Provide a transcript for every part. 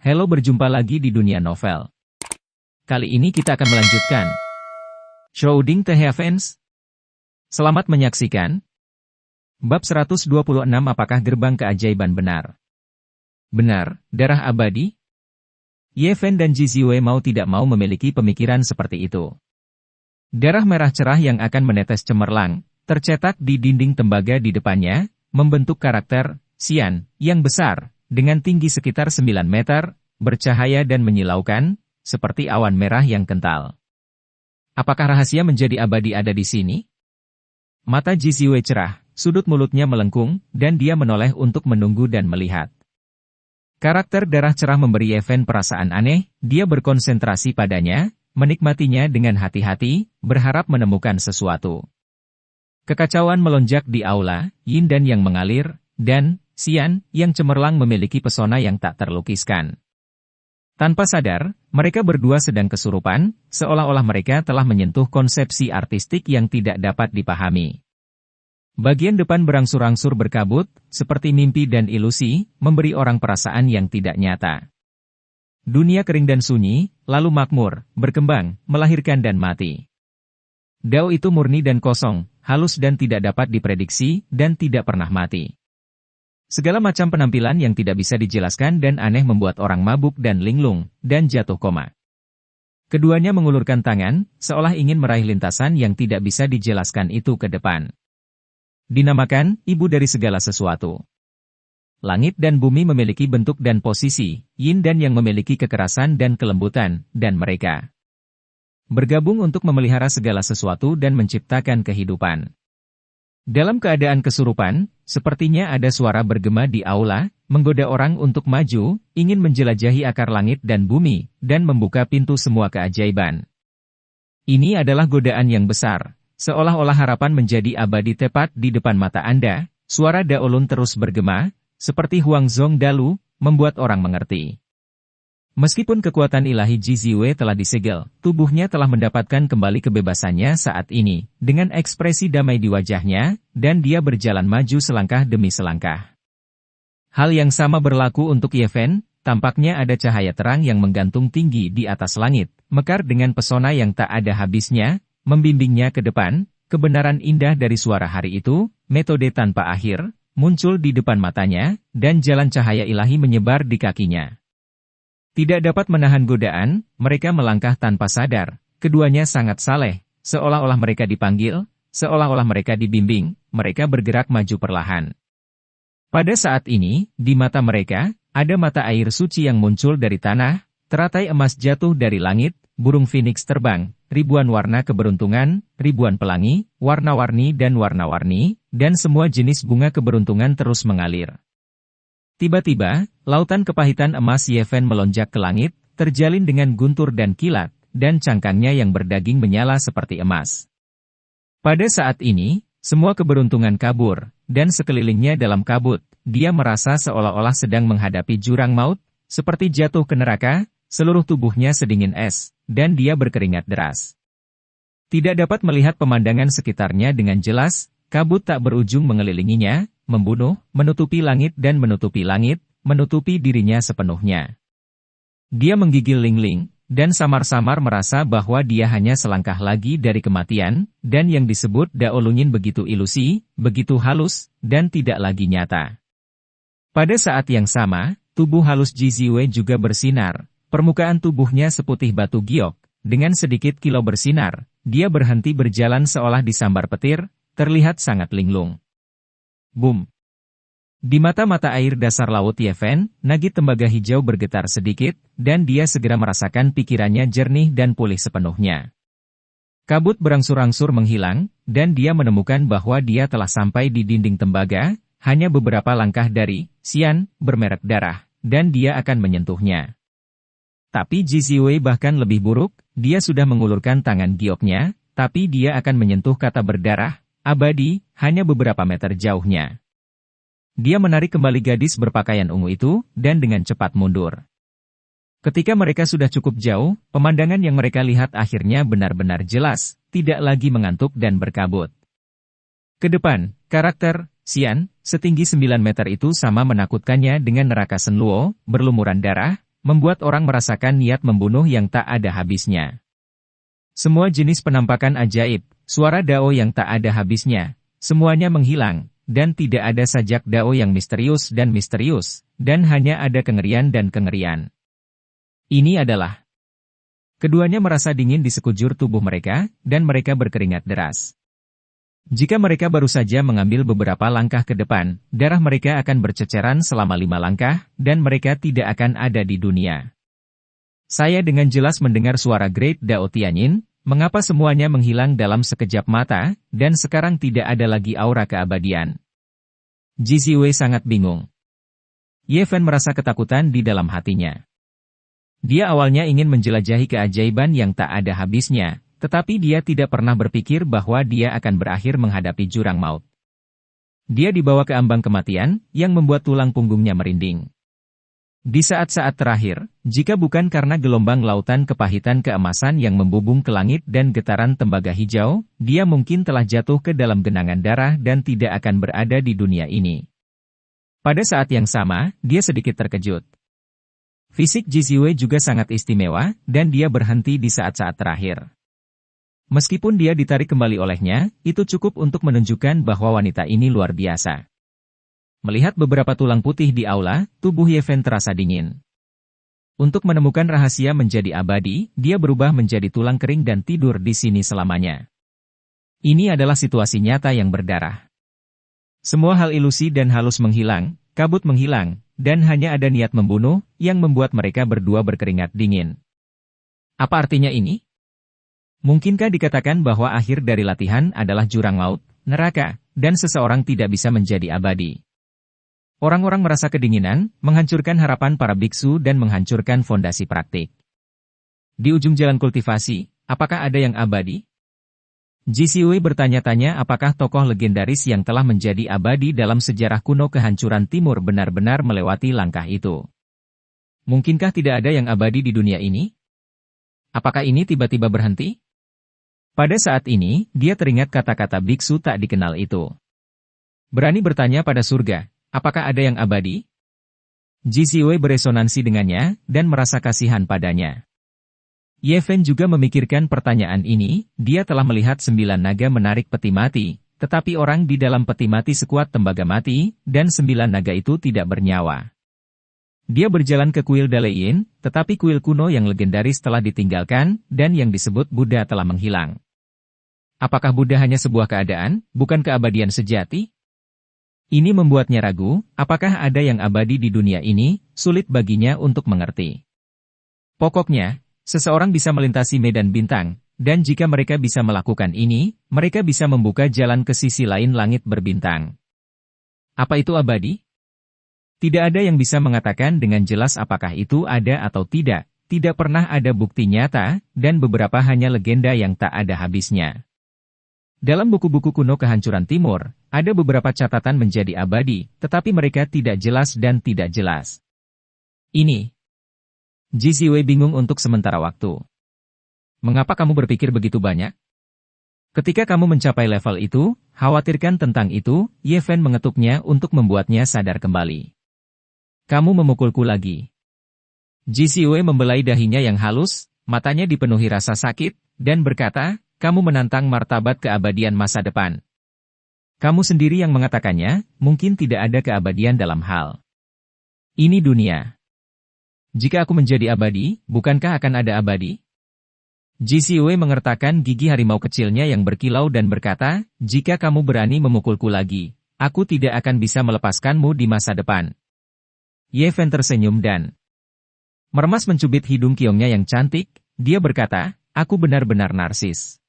Halo, berjumpa lagi di dunia novel. Kali ini kita akan melanjutkan Shrouding the Heavens. Selamat menyaksikan. Bab 126. Apakah gerbang keajaiban benar? Benar, darah abadi? Ye Fen dan Ji Ziwei mau tidak mau memiliki pemikiran seperti itu. Darah merah cerah yang akan menetes cemerlang, tercetak di dinding tembaga di depannya, membentuk karakter Xian yang besar, dengan tinggi sekitar 9 meter, bercahaya dan menyilaukan, seperti awan merah yang kental. Apakah rahasia menjadi abadi ada di sini? Mata Ji Ziwei cerah, sudut mulutnya melengkung, dan dia menoleh untuk menunggu dan melihat. Karakter darah cerah memberi Ye Fen perasaan aneh, dia berkonsentrasi padanya, menikmatinya dengan hati-hati, berharap menemukan sesuatu. Kekacauan melonjak di aula, Yin dan Yang mengalir, dan Xian yang cemerlang memiliki pesona yang tak terlukiskan. Tanpa sadar, mereka berdua sedang kesurupan, seolah-olah mereka telah menyentuh konsepsi artistik yang tidak dapat dipahami. Bagian depan berangsur-angsur berkabut, seperti mimpi dan ilusi, memberi orang perasaan yang tidak nyata. Dunia kering dan sunyi, lalu makmur, berkembang, melahirkan dan mati. Dao itu murni dan kosong, halus dan tidak dapat diprediksi, dan tidak pernah mati. Segala macam penampilan yang tidak bisa dijelaskan dan aneh membuat orang mabuk dan linglung, dan jatuh koma. Keduanya mengulurkan tangan, seolah ingin meraih lintasan yang tidak bisa dijelaskan itu ke depan. Dinamakan, ibu dari segala sesuatu. Langit dan bumi memiliki bentuk dan posisi, Yin dan Yang memiliki kekerasan dan kelembutan, dan mereka bergabung untuk memelihara segala sesuatu dan menciptakan kehidupan. Dalam keadaan kesurupan, sepertinya ada suara bergema di aula, menggoda orang untuk maju, ingin menjelajahi akar langit dan bumi, dan membuka pintu semua keajaiban. Ini adalah godaan yang besar, seolah-olah harapan menjadi abadi tepat di depan mata Anda. Suara Daolun terus bergema, seperti Huang Zong Dalu, membuat orang mengerti. Meskipun kekuatan ilahi Ji Ziwei telah disegel, tubuhnya telah mendapatkan kembali kebebasannya saat ini, dengan ekspresi damai di wajahnya, dan dia berjalan maju selangkah demi selangkah. Hal yang sama berlaku untuk Ye Fen, tampaknya ada cahaya terang yang menggantung tinggi di atas langit, mekar dengan pesona yang tak ada habisnya, membimbingnya ke depan, kebenaran indah dari suara hari itu, metode tanpa akhir, muncul di depan matanya, dan jalan cahaya ilahi menyebar di kakinya. Tidak dapat menahan godaan, mereka melangkah tanpa sadar, keduanya sangat saleh, seolah-olah mereka dipanggil, seolah-olah mereka dibimbing, mereka bergerak maju perlahan. Pada saat ini, di mata mereka, ada mata air suci yang muncul dari tanah, teratai emas jatuh dari langit, burung phoenix terbang, ribuan warna keberuntungan, ribuan pelangi, warna-warni dan warna-warni, dan semua jenis bunga keberuntungan terus mengalir. Tiba-tiba, lautan kepahitan emas Ye Fen melonjak ke langit, terjalin dengan guntur dan kilat, dan cangkangnya yang berdaging menyala seperti emas. Pada saat ini, semua keberuntungan kabur, dan sekelilingnya dalam kabut, dia merasa seolah-olah sedang menghadapi jurang maut, seperti jatuh ke neraka, seluruh tubuhnya sedingin es, dan dia berkeringat deras. Tidak dapat melihat pemandangan sekitarnya dengan jelas, kabut tak berujung mengelilinginya, membunuh, menutupi langit, menutupi dirinya sepenuhnya. Dia menggigil lingling, dan samar-samar merasa bahwa dia hanya selangkah lagi dari kematian, dan yang disebut Daolungin begitu ilusi, begitu halus, dan tidak lagi nyata. Pada saat yang sama, tubuh halus Ji Ziwei juga bersinar, permukaan tubuhnya seputih batu giok, dengan sedikit kilau bersinar, dia berhenti berjalan seolah disambar petir, terlihat sangat linglung. Boom! Di mata-mata air dasar laut Ye Fen, nagit tembaga hijau bergetar sedikit, dan dia segera merasakan pikirannya jernih dan pulih sepenuhnya. Kabut berangsur-angsur menghilang, dan dia menemukan bahwa dia telah sampai di dinding tembaga, hanya beberapa langkah dari Xian, bermerek darah, dan dia akan menyentuhnya. Tapi Ji Ziwei bahkan lebih buruk, dia sudah mengulurkan tangan gioknya, tapi dia akan menyentuh kata berdarah, abadi, hanya beberapa meter jauhnya. Dia menarik kembali gadis berpakaian ungu itu, dan dengan cepat mundur. Ketika mereka sudah cukup jauh, pemandangan yang mereka lihat akhirnya benar-benar jelas, tidak lagi mengantuk dan berkabut. Ke depan, karakter Xian, setinggi 9 meter itu sama menakutkannya dengan neraka Shenluo, berlumuran darah, membuat orang merasakan niat membunuh yang tak ada habisnya. Semua jenis penampakan ajaib, suara dao yang tak ada habisnya, semuanya menghilang, dan tidak ada sajak dao yang misterius, dan hanya ada kengerian dan kengerian. Ini adalah. Keduanya merasa dingin di sekujur tubuh mereka, dan mereka berkeringat deras. Jika mereka baru saja mengambil beberapa langkah ke depan, darah mereka akan berceceran selama 5 langkah, dan mereka tidak akan ada di dunia. Saya dengan jelas mendengar suara Great Dao Tianyin, mengapa semuanya menghilang dalam sekejap mata, dan sekarang tidak ada lagi aura keabadian. Ji Ziwei sangat bingung. Ye Fen merasa ketakutan di dalam hatinya. Dia awalnya ingin menjelajahi keajaiban yang tak ada habisnya, tetapi dia tidak pernah berpikir bahwa dia akan berakhir menghadapi jurang maut. Dia dibawa ke ambang kematian, yang membuat tulang punggungnya merinding. Di saat-saat terakhir, jika bukan karena gelombang lautan kepahitan keemasan yang membubung ke langit dan getaran tembaga hijau, dia mungkin telah jatuh ke dalam genangan darah dan tidak akan berada di dunia ini. Pada saat yang sama, dia sedikit terkejut. Fisik Ji Ziwei juga sangat istimewa, dan dia berhenti di saat-saat terakhir. Meskipun dia ditarik kembali olehnya, itu cukup untuk menunjukkan bahwa wanita ini luar biasa. Melihat beberapa tulang putih di aula, tubuh Ye Fen terasa dingin. Untuk menemukan rahasia menjadi abadi, dia berubah menjadi tulang kering dan tidur di sini selamanya. Ini adalah situasi nyata yang berdarah. Semua hal ilusi dan halus menghilang, kabut menghilang, dan hanya ada niat membunuh, yang membuat mereka berdua berkeringat dingin. Apa artinya ini? Mungkinkah dikatakan bahwa akhir dari latihan adalah jurang maut, neraka, dan seseorang tidak bisa menjadi abadi? Orang-orang merasa kedinginan, menghancurkan harapan para biksu dan menghancurkan fondasi praktik. Di ujung jalan kultivasi, apakah ada yang abadi? Ji Ziwei bertanya-tanya apakah tokoh legendaris yang telah menjadi abadi dalam sejarah kuno kehancuran timur benar-benar melewati langkah itu. Mungkinkah tidak ada yang abadi di dunia ini? Apakah ini tiba-tiba berhenti? Pada saat ini, dia teringat kata-kata biksu tak dikenal itu. Berani bertanya pada surga, apakah ada yang abadi? Ji Ziwei beresonansi dengannya, dan merasa kasihan padanya. Ye Fen juga memikirkan pertanyaan ini, dia telah melihat 9 naga menarik peti mati, tetapi orang di dalam peti mati sekuat tembaga mati, dan 9 naga itu tidak bernyawa. Dia berjalan ke kuil Daleyin, tetapi kuil kuno yang legendaris telah ditinggalkan, dan yang disebut Buddha telah menghilang. Apakah Buddha hanya sebuah keadaan, bukan keabadian sejati? Ini membuatnya ragu, apakah ada yang abadi di dunia ini, sulit baginya untuk mengerti. Pokoknya, seseorang bisa melintasi medan bintang, dan jika mereka bisa melakukan ini, mereka bisa membuka jalan ke sisi lain langit berbintang. Apa itu abadi? Tidak ada yang bisa mengatakan dengan jelas apakah itu ada atau tidak pernah ada bukti nyata, dan beberapa hanya legenda yang tak ada habisnya. Dalam buku-buku kuno kehancuran timur, ada beberapa catatan menjadi abadi, tetapi mereka tidak jelas dan tidak jelas. Ini. Ji Ziwei bingung untuk sementara waktu. Mengapa kamu berpikir begitu banyak? Ketika kamu mencapai level itu, khawatirkan tentang itu, Ye Fen mengetuknya untuk membuatnya sadar kembali. Kamu memukulku lagi. Ji Ziwei membelai dahinya yang halus, matanya dipenuhi rasa sakit, dan berkata, kamu menantang martabat keabadian masa depan. Kamu sendiri yang mengatakannya, mungkin tidak ada keabadian dalam hal ini dunia. Jika aku menjadi abadi, bukankah akan ada abadi? Ji Ziwei mengertakkan gigi harimau kecilnya yang berkilau dan berkata, jika kamu berani memukulku lagi, aku tidak akan bisa melepaskanmu di masa depan. Ye Fen tersenyum dan meremas mencubit hidung kiongnya yang cantik, dia berkata, aku benar-benar narsis.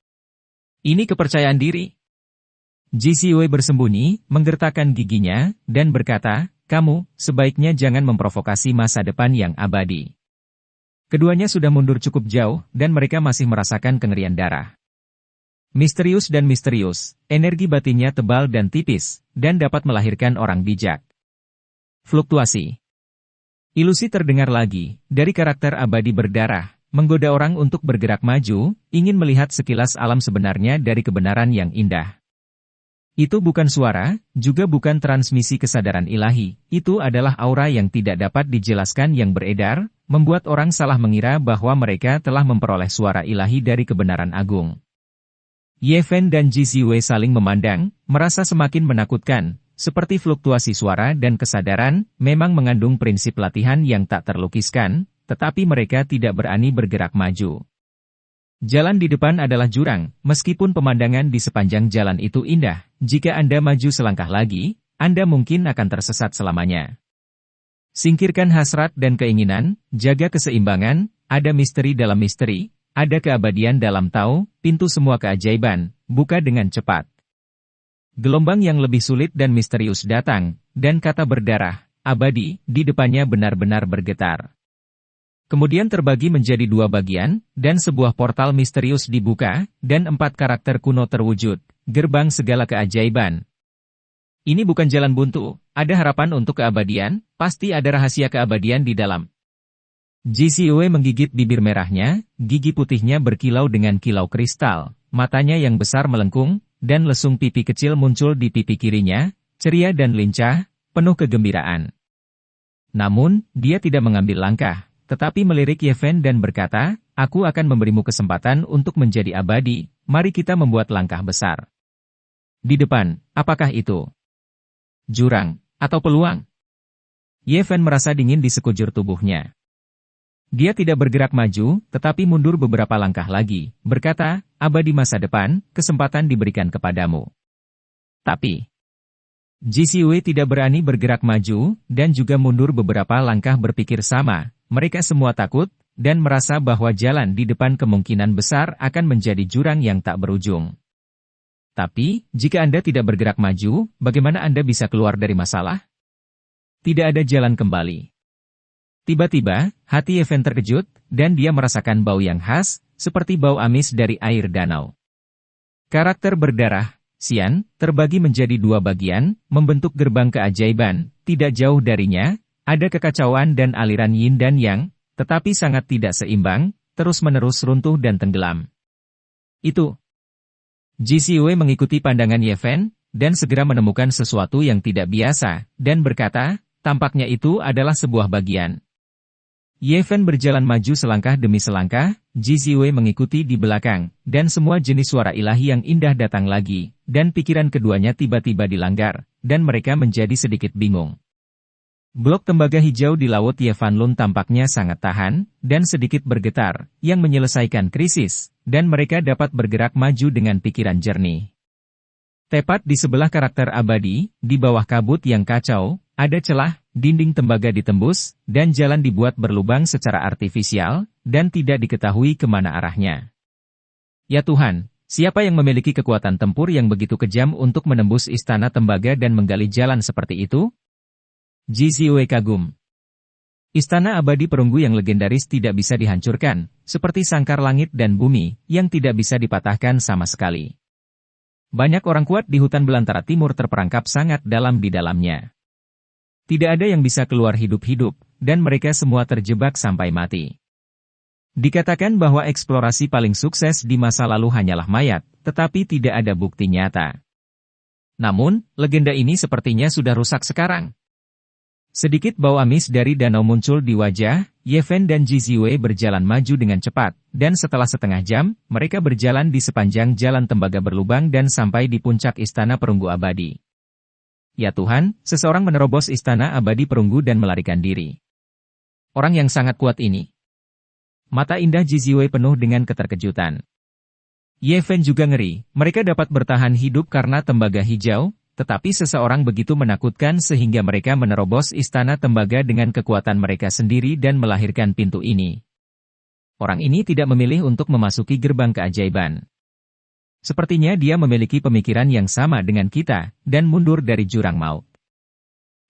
Ini kepercayaan diri. Ji Ziwei bersembunyi, menggertakkan giginya, dan berkata, kamu, sebaiknya jangan memprovokasi masa depan yang abadi. Keduanya sudah mundur cukup jauh, dan mereka masih merasakan kengerian darah. Misterius dan misterius, energi batinnya tebal dan tipis, dan dapat melahirkan orang bijak. Fluktuasi. Ilusi terdengar lagi, dari karakter abadi berdarah, menggoda orang untuk bergerak maju, ingin melihat sekilas alam sebenarnya dari kebenaran yang indah. Itu bukan suara, juga bukan transmisi kesadaran ilahi, itu adalah aura yang tidak dapat dijelaskan yang beredar, membuat orang salah mengira bahwa mereka telah memperoleh suara ilahi dari kebenaran agung. Ye Fen dan Ji Ziwei saling memandang, merasa semakin menakutkan, seperti fluktuasi suara dan kesadaran, memang mengandung prinsip latihan yang tak terlukiskan, tetapi mereka tidak berani bergerak maju. Jalan di depan adalah jurang, meskipun pemandangan di sepanjang jalan itu indah, jika Anda maju selangkah lagi, Anda mungkin akan tersesat selamanya. Singkirkan hasrat dan keinginan, jaga keseimbangan, ada misteri dalam misteri, ada keabadian dalam Tao, pintu semua keajaiban, buka dengan cepat. Gelombang yang lebih sulit dan misterius datang, dan kata berdarah, abadi, di depannya benar-benar bergetar. Kemudian terbagi menjadi dua bagian, dan sebuah portal misterius dibuka, dan 4 karakter kuno terwujud, gerbang segala keajaiban. Ini bukan jalan buntu, ada harapan untuk keabadian, pasti ada rahasia keabadian di dalam. Ji Ziwei menggigit bibir merahnya, gigi putihnya berkilau dengan kilau kristal, matanya yang besar melengkung, dan lesung pipi kecil muncul di pipi kirinya, ceria dan lincah, penuh kegembiraan. Namun, dia tidak mengambil langkah. Tetapi melirik Ye Fen dan berkata, aku akan memberimu kesempatan untuk menjadi abadi, mari kita membuat langkah besar. Di depan, apakah itu? Jurang, atau peluang? Ye Fen merasa dingin di sekujur tubuhnya. Dia tidak bergerak maju, tetapi mundur beberapa langkah lagi, berkata, abadi masa depan, kesempatan diberikan kepadamu. Tapi, Ji Ziwei tidak berani bergerak maju, dan juga mundur beberapa langkah berpikir sama. Mereka semua takut, dan merasa bahwa jalan di depan kemungkinan besar akan menjadi jurang yang tak berujung. Tapi, jika Anda tidak bergerak maju, bagaimana Anda bisa keluar dari masalah? Tidak ada jalan kembali. Tiba-tiba, hati Ye Fen terkejut, dan dia merasakan bau yang khas, seperti bau amis dari air danau. Karakter berdarah, Xian, terbagi menjadi 2 bagian, membentuk gerbang keajaiban, tidak jauh darinya, ada kekacauan dan aliran yin dan yang, tetapi sangat tidak seimbang, terus-menerus runtuh dan tenggelam. Itu. Ji Ziwei mengikuti pandangan Ye Fen, dan segera menemukan sesuatu yang tidak biasa, dan berkata, tampaknya itu adalah sebuah bagian. Ye Fen berjalan maju selangkah demi selangkah, Ji Ziwei mengikuti di belakang, dan semua jenis suara ilahi yang indah datang lagi, dan pikiran keduanya tiba-tiba dilanggar, dan mereka menjadi sedikit bingung. Blok tembaga hijau di laut Ye Fan Lun tampaknya sangat tahan, dan sedikit bergetar, yang menyelesaikan krisis, dan mereka dapat bergerak maju dengan pikiran jernih. Tepat di sebelah karakter abadi, di bawah kabut yang kacau, ada celah, dinding tembaga ditembus, dan jalan dibuat berlubang secara artifisial, dan tidak diketahui kemana arahnya. Ya Tuhan, siapa yang memiliki kekuatan tempur yang begitu kejam untuk menembus istana tembaga dan menggali jalan seperti itu? Ji Ziwei kagum. Istana abadi perunggu yang legendaris tidak bisa dihancurkan, seperti sangkar langit dan bumi, yang tidak bisa dipatahkan sama sekali. Banyak orang kuat di hutan belantara timur terperangkap sangat dalam di dalamnya. Tidak ada yang bisa keluar hidup-hidup, dan mereka semua terjebak sampai mati. Dikatakan bahwa eksplorasi paling sukses di masa lalu hanyalah mayat, tetapi tidak ada bukti nyata. Namun, legenda ini sepertinya sudah rusak sekarang. Sedikit bau amis dari danau muncul di wajah, Ye Fen dan Ji Ziwei berjalan maju dengan cepat, dan setelah setengah jam, mereka berjalan di sepanjang jalan tembaga berlubang dan sampai di puncak istana perunggu abadi. Ya Tuhan, seseorang menerobos istana abadi perunggu dan melarikan diri. Orang yang sangat kuat ini. Mata indah Ji Ziwei penuh dengan keterkejutan. Ye Fen juga ngeri, mereka dapat bertahan hidup karena tembaga hijau, tetapi seseorang begitu menakutkan sehingga mereka menerobos istana tembaga dengan kekuatan mereka sendiri dan melahirkan pintu ini. Orang ini tidak memilih untuk memasuki gerbang keajaiban. Sepertinya dia memiliki pemikiran yang sama dengan kita, dan mundur dari jurang maut.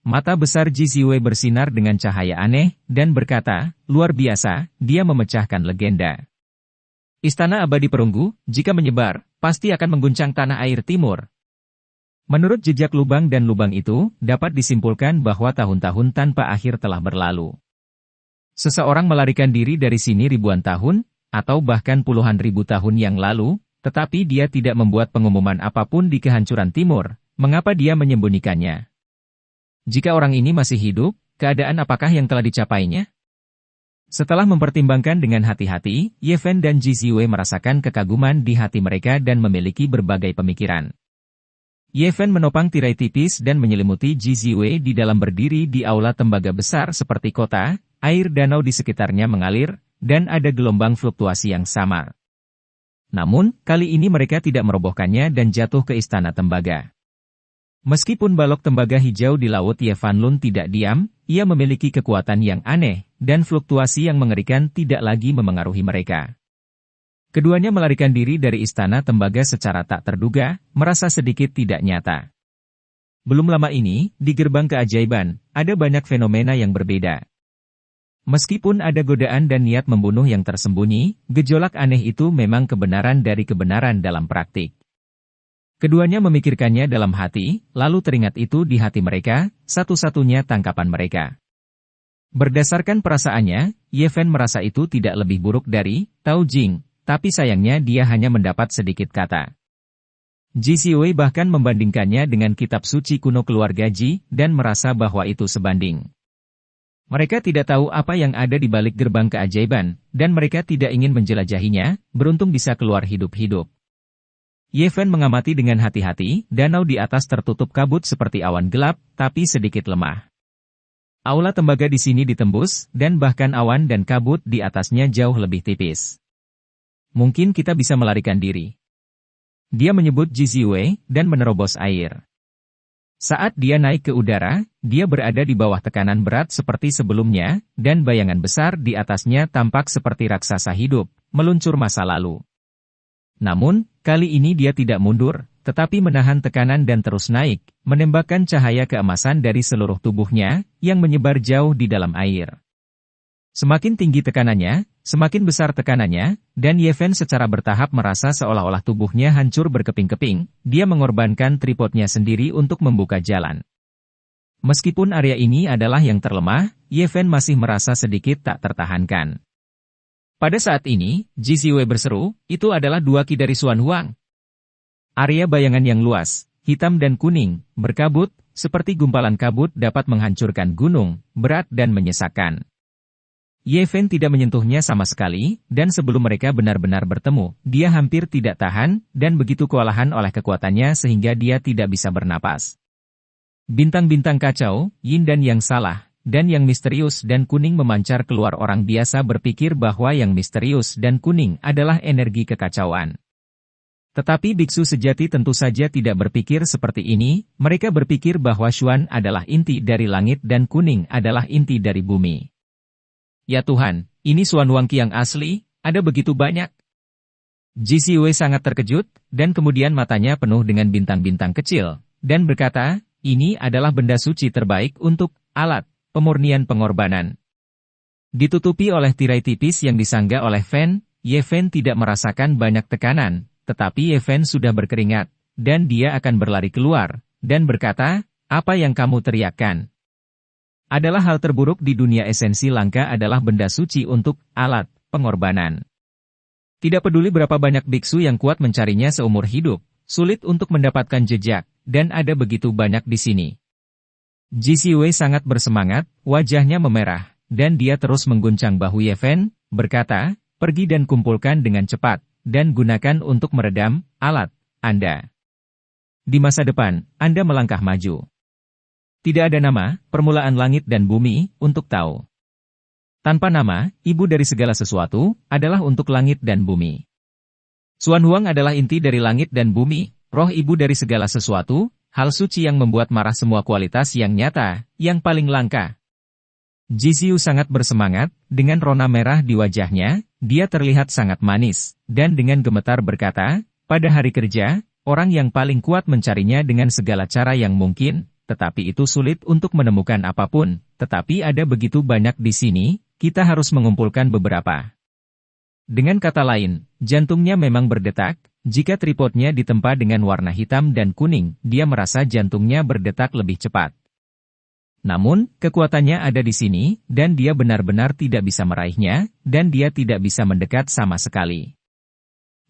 Mata besar Ji Ziwei bersinar dengan cahaya aneh, dan berkata, luar biasa, dia memecahkan legenda. Istana abadi perunggu, jika menyebar, pasti akan mengguncang tanah air timur. Menurut jejak lubang dan lubang itu, dapat disimpulkan bahwa tahun-tahun tanpa akhir telah berlalu. Seseorang melarikan diri dari sini ribuan tahun, atau bahkan puluhan ribu tahun yang lalu, tetapi dia tidak membuat pengumuman apapun di kehancuran timur. Mengapa dia menyembunyikannya? Jika orang ini masih hidup, keadaan apakah yang telah dicapainya? Setelah mempertimbangkan dengan hati-hati, Ye Fen dan Ji Ziwei merasakan kekaguman di hati mereka dan memiliki berbagai pemikiran. Ye Fen menopang tirai tipis dan menyelimuti Ji Ziwei di dalam berdiri di aula tembaga besar seperti kota, air danau di sekitarnya mengalir, dan ada gelombang fluktuasi yang samar. Namun, kali ini mereka tidak merobohkannya dan jatuh ke istana tembaga. Meskipun balok tembaga hijau di laut Ye Fan Lun tidak diam, ia memiliki kekuatan yang aneh, dan fluktuasi yang mengerikan tidak lagi memengaruhi mereka. Keduanya melarikan diri dari istana tembaga secara tak terduga, merasa sedikit tidak nyata. Belum lama ini, di gerbang keajaiban, ada banyak fenomena yang berbeda. Meskipun ada godaan dan niat membunuh yang tersembunyi, gejolak aneh itu memang kebenaran dari kebenaran dalam praktik. Keduanya memikirkannya dalam hati, lalu teringat itu di hati mereka, satu-satunya tangkapan mereka. Berdasarkan perasaannya, Ye Fen merasa itu tidak lebih buruk dari Tao Jing, tapi sayangnya dia hanya mendapat sedikit kata. Ji Ziwei bahkan membandingkannya dengan kitab suci kuno keluarga Ji, dan merasa bahwa itu sebanding. Mereka tidak tahu apa yang ada di balik gerbang keajaiban, dan mereka tidak ingin menjelajahinya, beruntung bisa keluar hidup-hidup. Ye Fen mengamati dengan hati-hati, danau di atas tertutup kabut seperti awan gelap, tapi sedikit lemah. Aula tembaga di sini ditembus, dan bahkan awan dan kabut di atasnya jauh lebih tipis. Mungkin kita bisa melarikan diri. Dia menyebut Ji Ziwei, dan menerobos air. Saat dia naik ke udara, dia berada di bawah tekanan berat seperti sebelumnya, dan bayangan besar di atasnya tampak seperti raksasa hidup, meluncur masa lalu. Namun, kali ini dia tidak mundur, tetapi menahan tekanan dan terus naik, menembakkan cahaya keemasan dari seluruh tubuhnya, yang menyebar jauh di dalam air. Semakin tinggi tekanannya, semakin besar tekanannya, dan Ye Fen secara bertahap merasa seolah-olah tubuhnya hancur berkeping-keping, dia mengorbankan tripodnya sendiri untuk membuka jalan. Meskipun area ini adalah yang terlemah, Ye Fen masih merasa sedikit tak tertahankan. Pada saat ini, Ji Ziwei berseru, itu adalah 2 ki dari Xuan Huang. Area bayangan yang luas, hitam dan kuning, berkabut, seperti gumpalan kabut dapat menghancurkan gunung, berat dan menyesakkan. Ye Fen tidak menyentuhnya sama sekali, dan sebelum mereka benar-benar bertemu, dia hampir tidak tahan, dan begitu kewalahan oleh kekuatannya sehingga dia tidak bisa bernapas. Bintang-bintang kacau, yin dan yang salah, dan yang misterius dan kuning memancar keluar. Orang biasa berpikir bahwa yang misterius dan kuning adalah energi kekacauan. Tetapi biksu sejati tentu saja tidak berpikir seperti ini, mereka berpikir bahwa Xuan adalah inti dari langit dan kuning adalah inti dari bumi. Ya Tuhan, ini Xuan Huang Qi yang asli, ada begitu banyak. Ji Ziwei sangat terkejut, dan kemudian matanya penuh dengan bintang-bintang kecil, dan berkata, ini adalah benda suci terbaik untuk alat pemurnian pengorbanan. Ditutupi oleh tirai tipis yang disangga oleh Fen, Ye Fen tidak merasakan banyak tekanan, tetapi Ye Fen sudah berkeringat, dan dia akan berlari keluar, dan berkata, apa yang kamu teriakkan? Adalah hal terburuk di dunia. Esensi langka adalah benda suci untuk alat pengorbanan. Tidak peduli berapa banyak biksu yang kuat mencarinya seumur hidup, sulit untuk mendapatkan jejak, dan ada begitu banyak di sini. Ji Ziwei sangat bersemangat, wajahnya memerah, dan dia terus mengguncang bahu Ye Fen, berkata, pergi dan kumpulkan dengan cepat, dan gunakan untuk meredam alat Anda. Di masa depan, Anda melangkah maju. Tidak ada nama, permulaan langit dan bumi, untuk tahu. Tanpa nama, ibu dari segala sesuatu, adalah untuk langit dan bumi. Xuan Huang adalah inti dari langit dan bumi, roh ibu dari segala sesuatu, hal suci yang membuat marah semua kualitas yang nyata, yang paling langka. Ji Ziu sangat bersemangat, dengan rona merah di wajahnya, dia terlihat sangat manis, dan dengan gemetar berkata, pada hari kerja, orang yang paling kuat mencarinya dengan segala cara yang mungkin, tetapi itu sulit untuk menemukan apapun, tetapi ada begitu banyak di sini, kita harus mengumpulkan beberapa. Dengan kata lain, jantungnya memang berdetak, jika tripodnya ditempa dengan warna hitam dan kuning, dia merasa jantungnya berdetak lebih cepat. Namun, kekuatannya ada di sini, dan dia benar-benar tidak bisa meraihnya, dan dia tidak bisa mendekat sama sekali.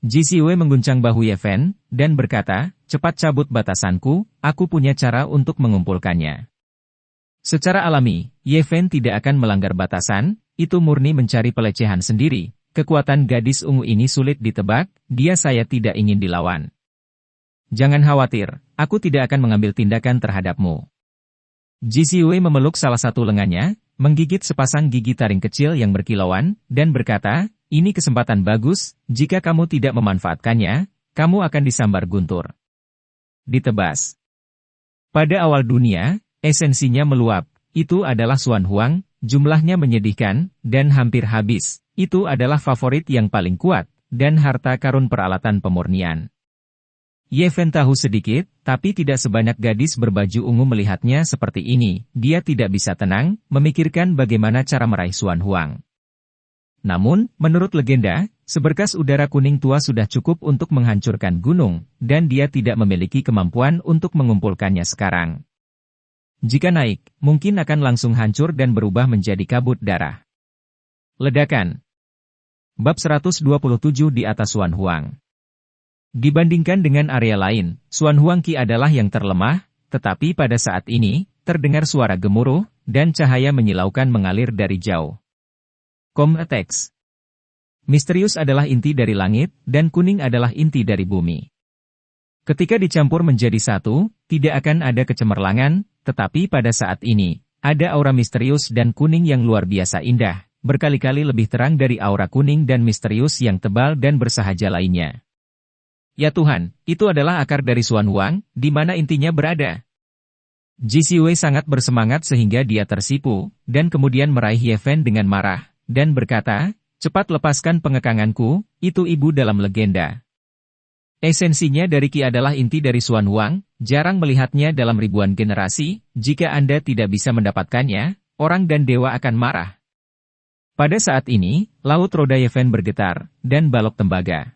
Ji Siwei mengguncang bahu Ye Fen, dan berkata, cepat cabut batasanku, aku punya cara untuk mengumpulkannya. Secara alami, Ye Fen tidak akan melanggar batasan, itu murni mencari pelecehan sendiri. Kekuatan gadis ungu ini sulit ditebak, saya tidak ingin dilawan. Jangan khawatir, aku tidak akan mengambil tindakan terhadapmu. Ji Siwei memeluk salah satu lengannya, menggigit sepasang gigi taring kecil yang berkilauan, dan berkata, ini kesempatan bagus, jika kamu tidak memanfaatkannya, kamu akan disambar guntur. Ditebas. Pada awal dunia, esensinya meluap, itu adalah Xuan Huang, jumlahnya menyedihkan, dan hampir habis, itu adalah favorit yang paling kuat, dan harta karun peralatan pemurnian. Ye Fen tahu sedikit, tapi tidak sebanyak gadis berbaju ungu melihatnya seperti ini, dia tidak bisa tenang, memikirkan bagaimana cara meraih Xuan Huang. Namun, menurut legenda, seberkas udara kuning tua sudah cukup untuk menghancurkan gunung, dan dia tidak memiliki kemampuan untuk mengumpulkannya sekarang. Jika naik, mungkin akan langsung hancur dan berubah menjadi kabut darah. Ledakan. Bab 127 di atas Xuan Huang. Dibandingkan dengan area lain, Xuan Huang Qi adalah yang terlemah, tetapi pada saat ini, terdengar suara gemuruh, dan cahaya menyilaukan mengalir dari jauh. Teks. Misterius adalah inti dari langit, dan kuning adalah inti dari bumi. Ketika dicampur menjadi satu, tidak akan ada kecemerlangan, tetapi pada saat ini, ada aura misterius dan kuning yang luar biasa indah, berkali-kali lebih terang dari aura kuning dan misterius yang tebal dan bersahaja lainnya. Ya Tuhan, itu adalah akar dari Xuan Huang, di mana intinya berada. Ji Siwei sangat bersemangat sehingga dia tersipu, dan kemudian meraih Ye Fen dengan marah, dan berkata, cepat lepaskan pengekanganku, itu ibu dalam legenda. Esensinya dari Qi adalah inti dari Xuan Huang, jarang melihatnya dalam ribuan generasi, jika Anda tidak bisa mendapatkannya, orang dan dewa akan marah. Pada saat ini, laut roda Ye Fen bergetar, dan balok tembaga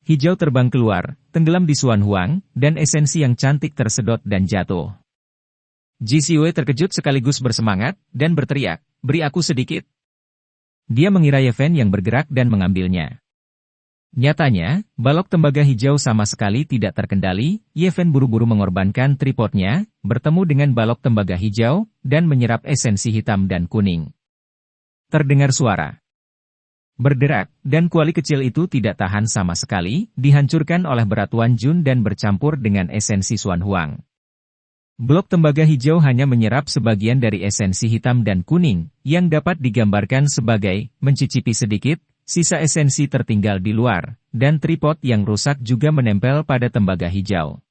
hijau terbang keluar, tenggelam di Xuan Huang, dan esensi yang cantik tersedot dan jatuh. Ji Siwei terkejut sekaligus bersemangat, dan berteriak, beri aku sedikit. Dia mengira Ye Fen yang bergerak dan mengambilnya. Nyatanya, balok tembaga hijau sama sekali tidak terkendali, Ye Fen buru-buru mengorbankan tripodnya, bertemu dengan balok tembaga hijau, dan menyerap esensi hitam dan kuning. Terdengar suara berderak, dan kuali kecil itu tidak tahan sama sekali, dihancurkan oleh beratuan Jun dan bercampur dengan esensi Xuan Huang. Blok tembaga hijau hanya menyerap sebagian dari esensi hitam dan kuning, yang dapat digambarkan sebagai mencicipi sedikit, sisa esensi tertinggal di luar, dan tripod yang rusak juga menempel pada tembaga hijau.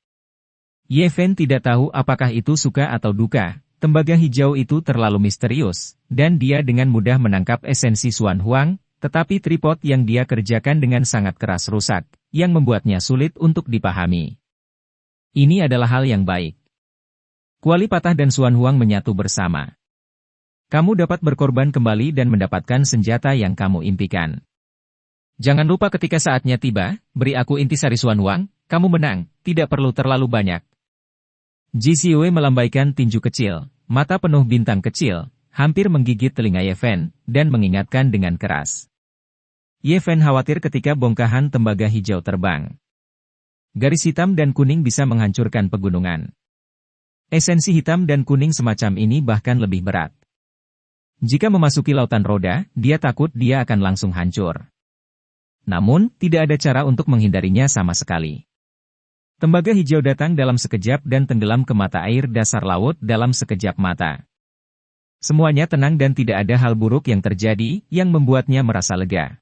Ye Fen tidak tahu apakah itu suka atau duka, tembaga hijau itu terlalu misterius, dan dia dengan mudah menangkap esensi Xuan Huang, tetapi tripod yang dia kerjakan dengan sangat keras rusak, yang membuatnya sulit untuk dipahami. Ini adalah hal yang baik. Kuali patah dan Xuan Huang menyatu bersama. Kamu dapat berkorban kembali dan mendapatkan senjata yang kamu impikan. Jangan lupa ketika saatnya tiba, beri aku intisari Xuan Huang, kamu menang, tidak perlu terlalu banyak. Ji Siwei melambaikan tinju kecil, mata penuh bintang kecil, hampir menggigit telinga Ye Fen, dan mengingatkan dengan keras. Ye Fen khawatir ketika bongkahan tembaga hijau terbang. Garis hitam dan kuning bisa menghancurkan pegunungan. Esensi hitam dan kuning semacam ini bahkan lebih berat. Jika memasuki lautan roda, dia takut dia akan langsung hancur. Namun, tidak ada cara untuk menghindarinya sama sekali. Tembaga hijau datang dalam sekejap dan tenggelam ke mata air dasar laut dalam sekejap mata. Semuanya tenang dan tidak ada hal buruk yang terjadi, yang membuatnya merasa lega.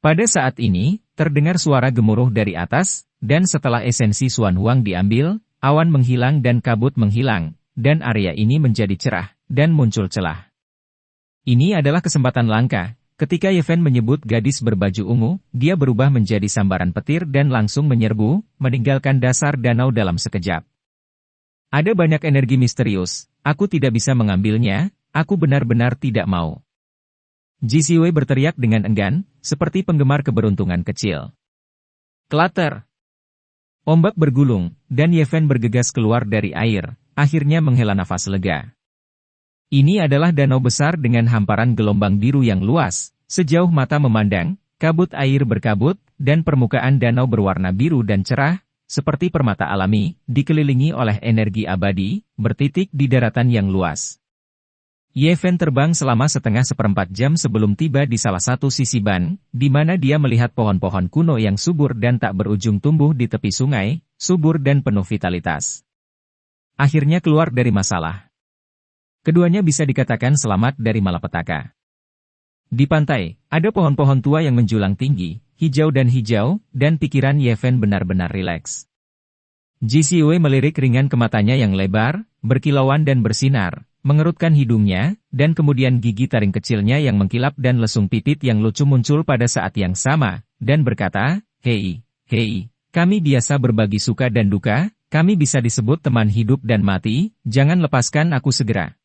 Pada saat ini, terdengar suara gemuruh dari atas, dan setelah esensi Xuan Huang diambil, awan menghilang dan kabut menghilang, dan area ini menjadi cerah, dan muncul celah. Ini adalah kesempatan langka. Ketika Ye Fen menyebut gadis berbaju ungu, dia berubah menjadi sambaran petir dan langsung menyerbu, meninggalkan dasar danau dalam sekejap. Ada banyak energi misterius, aku tidak bisa mengambilnya, aku benar-benar tidak mau. Ji Siwei berteriak dengan enggan, seperti penggemar keberuntungan kecil. Klater! Ombak bergulung, dan Ye Fen bergegas keluar dari air, akhirnya menghela nafas lega. Ini adalah danau besar dengan hamparan gelombang biru yang luas, sejauh mata memandang, kabut air berkabut, dan permukaan danau berwarna biru dan cerah, seperti permata alami, dikelilingi oleh energi abadi, bertitik di daratan yang luas. Ye Fen terbang selama seperempat jam sebelum tiba di salah satu sisi ban, di mana dia melihat pohon-pohon kuno yang subur dan tak berujung tumbuh di tepi sungai, subur dan penuh vitalitas. Akhirnya keluar dari masalah. Keduanya bisa dikatakan selamat dari malapetaka. Di pantai, ada pohon-pohon tua yang menjulang tinggi, hijau, dan pikiran Ye Fen benar-benar rileks. Ji Xiwei melirik ringan ke matanya yang lebar, berkilauan dan bersinar, mengerutkan hidungnya, dan kemudian gigi taring kecilnya yang mengkilap dan lesung pipit yang lucu muncul pada saat yang sama, dan berkata, hei, kami biasa berbagi suka dan duka, kami bisa disebut teman hidup dan mati, jangan lepaskan aku segera.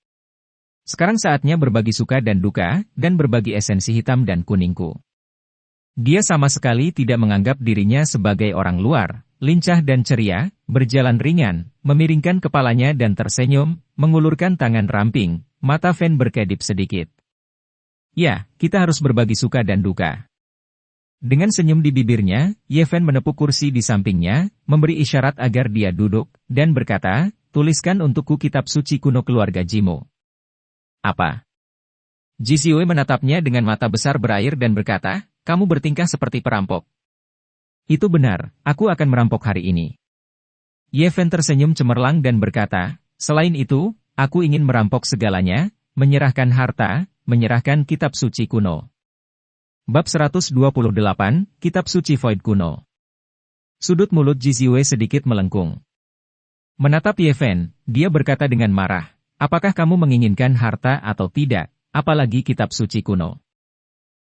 Sekarang saatnya berbagi suka dan duka, dan berbagi esensi hitam dan kuningku. Dia sama sekali tidak menganggap dirinya sebagai orang luar, lincah dan ceria, berjalan ringan, memiringkan kepalanya dan tersenyum, mengulurkan tangan ramping, mata Fen berkedip sedikit. Ya, kita harus berbagi suka dan duka. Dengan senyum di bibirnya, Ye Fen menepuk kursi di sampingnya, memberi isyarat agar dia duduk, dan berkata, tuliskan untukku kitab suci kuno keluarga Jimo. Apa? Ji Xiwei menatapnya dengan mata besar berair dan berkata, kamu bertingkah seperti perampok. Itu benar, aku akan merampok hari ini. Ye Fen tersenyum cemerlang dan berkata, selain itu, aku ingin merampok segalanya, menyerahkan harta, menyerahkan kitab suci kuno. Bab 128, Kitab Suci Void Kuno. Sudut mulut Ji Xiwei sedikit melengkung. Menatap Ye Fen, dia berkata dengan marah, apakah kamu menginginkan harta atau tidak, apalagi kitab suci kuno?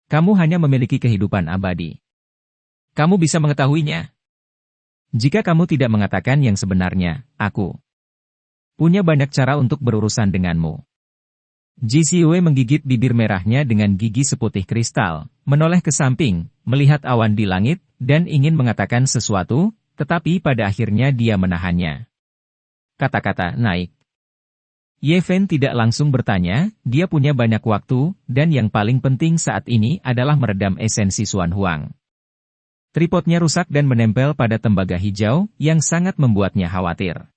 Kamu hanya memiliki kehidupan abadi. Kamu bisa mengetahuinya. Jika kamu tidak mengatakan yang sebenarnya, aku punya banyak cara untuk berurusan denganmu. Ji Xiwei menggigit bibir merahnya dengan gigi seputih kristal, menoleh ke samping, melihat awan di langit, dan ingin mengatakan sesuatu, tetapi pada akhirnya dia menahannya. Kata-kata naik. Ye Fen tidak langsung bertanya, dia punya banyak waktu, dan yang paling penting saat ini adalah meredam esensi Xuan Huang. Tripodnya rusak dan menempel pada tembaga hijau, yang sangat membuatnya khawatir.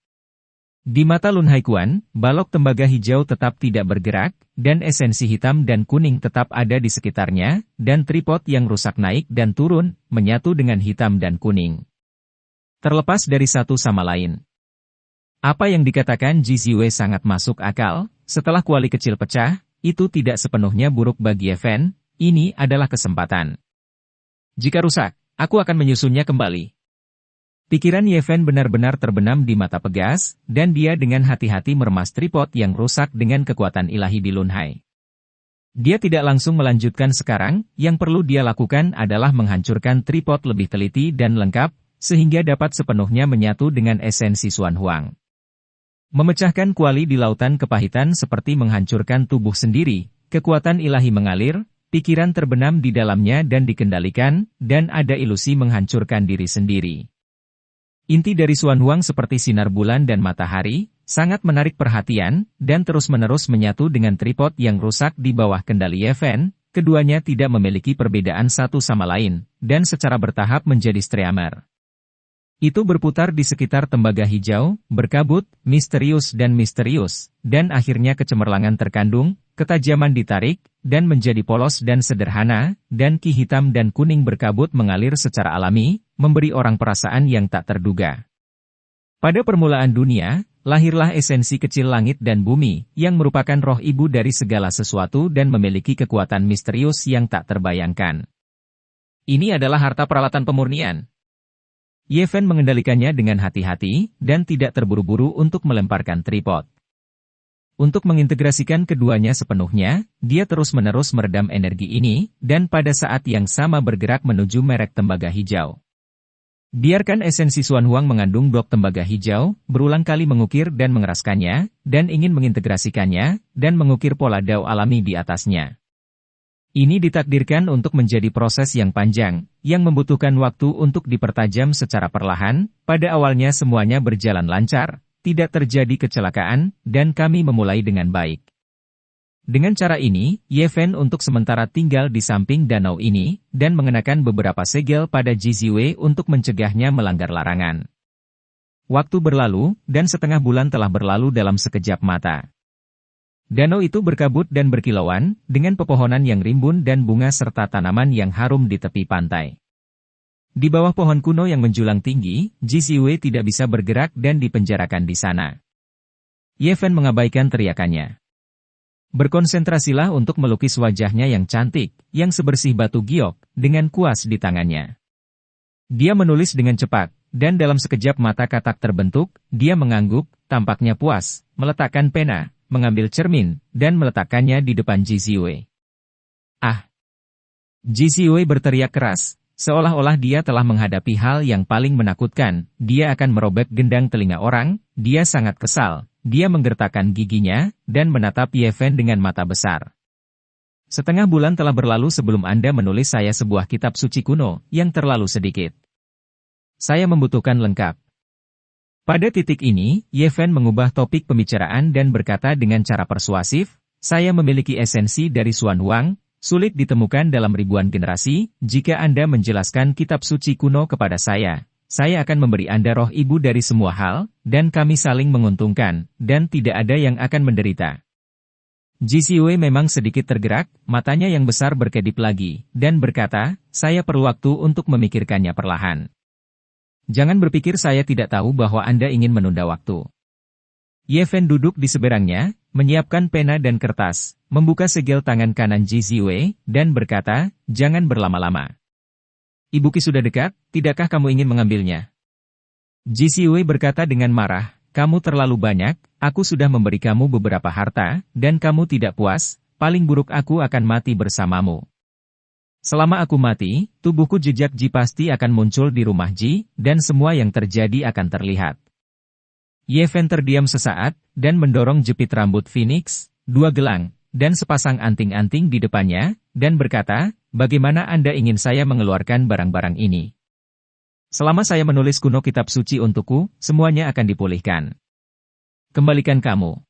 Di mata Lun Haikuan, balok tembaga hijau tetap tidak bergerak, dan esensi hitam dan kuning tetap ada di sekitarnya, dan tripod yang rusak naik dan turun, menyatu dengan hitam dan kuning. Terlepas dari satu sama lain. Apa yang dikatakan Ji Xiwei sangat masuk akal, setelah kuali kecil pecah, itu tidak sepenuhnya buruk bagi Ye Fen, ini adalah kesempatan. Jika rusak, aku akan menyusunnya kembali. Pikiran Ye Fen benar-benar terbenam di mata pegas, dan dia dengan hati-hati meremas tripod yang rusak dengan kekuatan ilahi di Lun Hai. Dia tidak langsung melanjutkan sekarang, yang perlu dia lakukan adalah menghancurkan tripod lebih teliti dan lengkap, sehingga dapat sepenuhnya menyatu dengan esensi Xuan Huang. Memecahkan kuali di lautan kepahitan seperti menghancurkan tubuh sendiri, kekuatan ilahi mengalir, pikiran terbenam di dalamnya dan dikendalikan, dan ada ilusi menghancurkan diri sendiri. Inti dari Xuan Huang seperti sinar bulan dan matahari, sangat menarik perhatian, dan terus-menerus menyatu dengan tripod yang rusak di bawah kendali Ye Fen, keduanya tidak memiliki perbedaan satu sama lain, dan secara bertahap menjadi streamer. Itu berputar di sekitar tembaga hijau, berkabut, misterius, dan akhirnya kecemerlangan terkandung, ketajaman ditarik, dan menjadi polos dan sederhana, dan ki hitam dan kuning berkabut mengalir secara alami, memberi orang perasaan yang tak terduga. Pada permulaan dunia, lahirlah esensi kecil langit dan bumi, yang merupakan roh ibu dari segala sesuatu dan memiliki kekuatan misterius yang tak terbayangkan. Ini adalah harta peralatan pemurnian. Ye Fen mengendalikannya dengan hati-hati, dan tidak terburu-buru untuk melemparkan tripod. Untuk mengintegrasikan keduanya sepenuhnya, dia terus-menerus meredam energi ini, dan pada saat yang sama bergerak menuju merek tembaga hijau. Biarkan esensi Xuan Huang mengandung blok tembaga hijau, berulang kali mengukir dan mengeraskannya, dan ingin mengintegrasikannya, dan mengukir pola dao alami di atasnya. Ini ditakdirkan untuk menjadi proses yang panjang, yang membutuhkan waktu untuk dipertajam secara perlahan. Pada awalnya semuanya berjalan lancar, tidak terjadi kecelakaan, dan kami memulai dengan baik. Dengan cara ini, Ye Fen untuk sementara tinggal di samping danau ini, dan mengenakan beberapa segel pada Ji Ziwei untuk mencegahnya melanggar larangan. Waktu berlalu, dan setengah bulan telah berlalu dalam sekejap mata. Danau itu berkabut dan berkilauan, dengan pepohonan yang rimbun dan bunga serta tanaman yang harum di tepi pantai. Di bawah pohon kuno yang menjulang tinggi, Ji Ziwei tidak bisa bergerak dan dipenjarakan di sana. Ye Fen mengabaikan teriakannya. Berkonsentrasilah untuk melukis wajahnya yang cantik, yang sebersih batu giok, dengan kuas di tangannya. Dia menulis dengan cepat, dan dalam sekejap mata katak terbentuk, dia mengangguk, tampaknya puas, meletakkan pena, mengambil cermin, dan meletakkannya di depan Ji Ziwei. Ah! Ji Ziwei berteriak keras, seolah-olah dia telah menghadapi hal yang paling menakutkan, dia akan merobek gendang telinga orang, dia sangat kesal. Dia menggertakkan giginya, dan menatap Ye Fen dengan mata besar. Setengah bulan telah berlalu sebelum Anda menulis saya sebuah kitab suci kuno, yang terlalu sedikit. Saya membutuhkan lengkap. Pada titik ini, Ye Fen mengubah topik pembicaraan dan berkata dengan cara persuasif, saya memiliki esensi dari Xuan Huang, sulit ditemukan dalam ribuan generasi, jika Anda menjelaskan kitab suci kuno kepada saya akan memberi Anda roh ibu dari semua hal, dan kami saling menguntungkan, dan tidak ada yang akan menderita. Ji Ziwei memang sedikit tergerak, matanya yang besar berkedip lagi, dan berkata, saya perlu waktu untuk memikirkannya perlahan. Jangan berpikir saya tidak tahu bahwa Anda ingin menunda waktu. Ye Fen duduk di seberangnya, menyiapkan pena dan kertas, membuka segel tangan kanan Ji Ziwei, dan berkata, jangan berlama-lama. Ibu Qi sudah dekat, tidakkah kamu ingin mengambilnya? Ji Ziwei berkata dengan marah, kamu terlalu banyak, aku sudah memberi kamu beberapa harta, dan kamu tidak puas, paling buruk aku akan mati bersamamu. Selama aku mati, tubuhku jejak Ji pasti akan muncul di rumah Ji, dan semua yang terjadi akan terlihat. Ye Fen terdiam sesaat, dan mendorong jepit rambut Phoenix, 2 gelang, dan sepasang anting-anting di depannya, dan berkata, bagaimana Anda ingin saya mengeluarkan barang-barang ini? Selama saya menulis kuno kitab suci untukku, semuanya akan dipulihkan. Kembalikan kamu.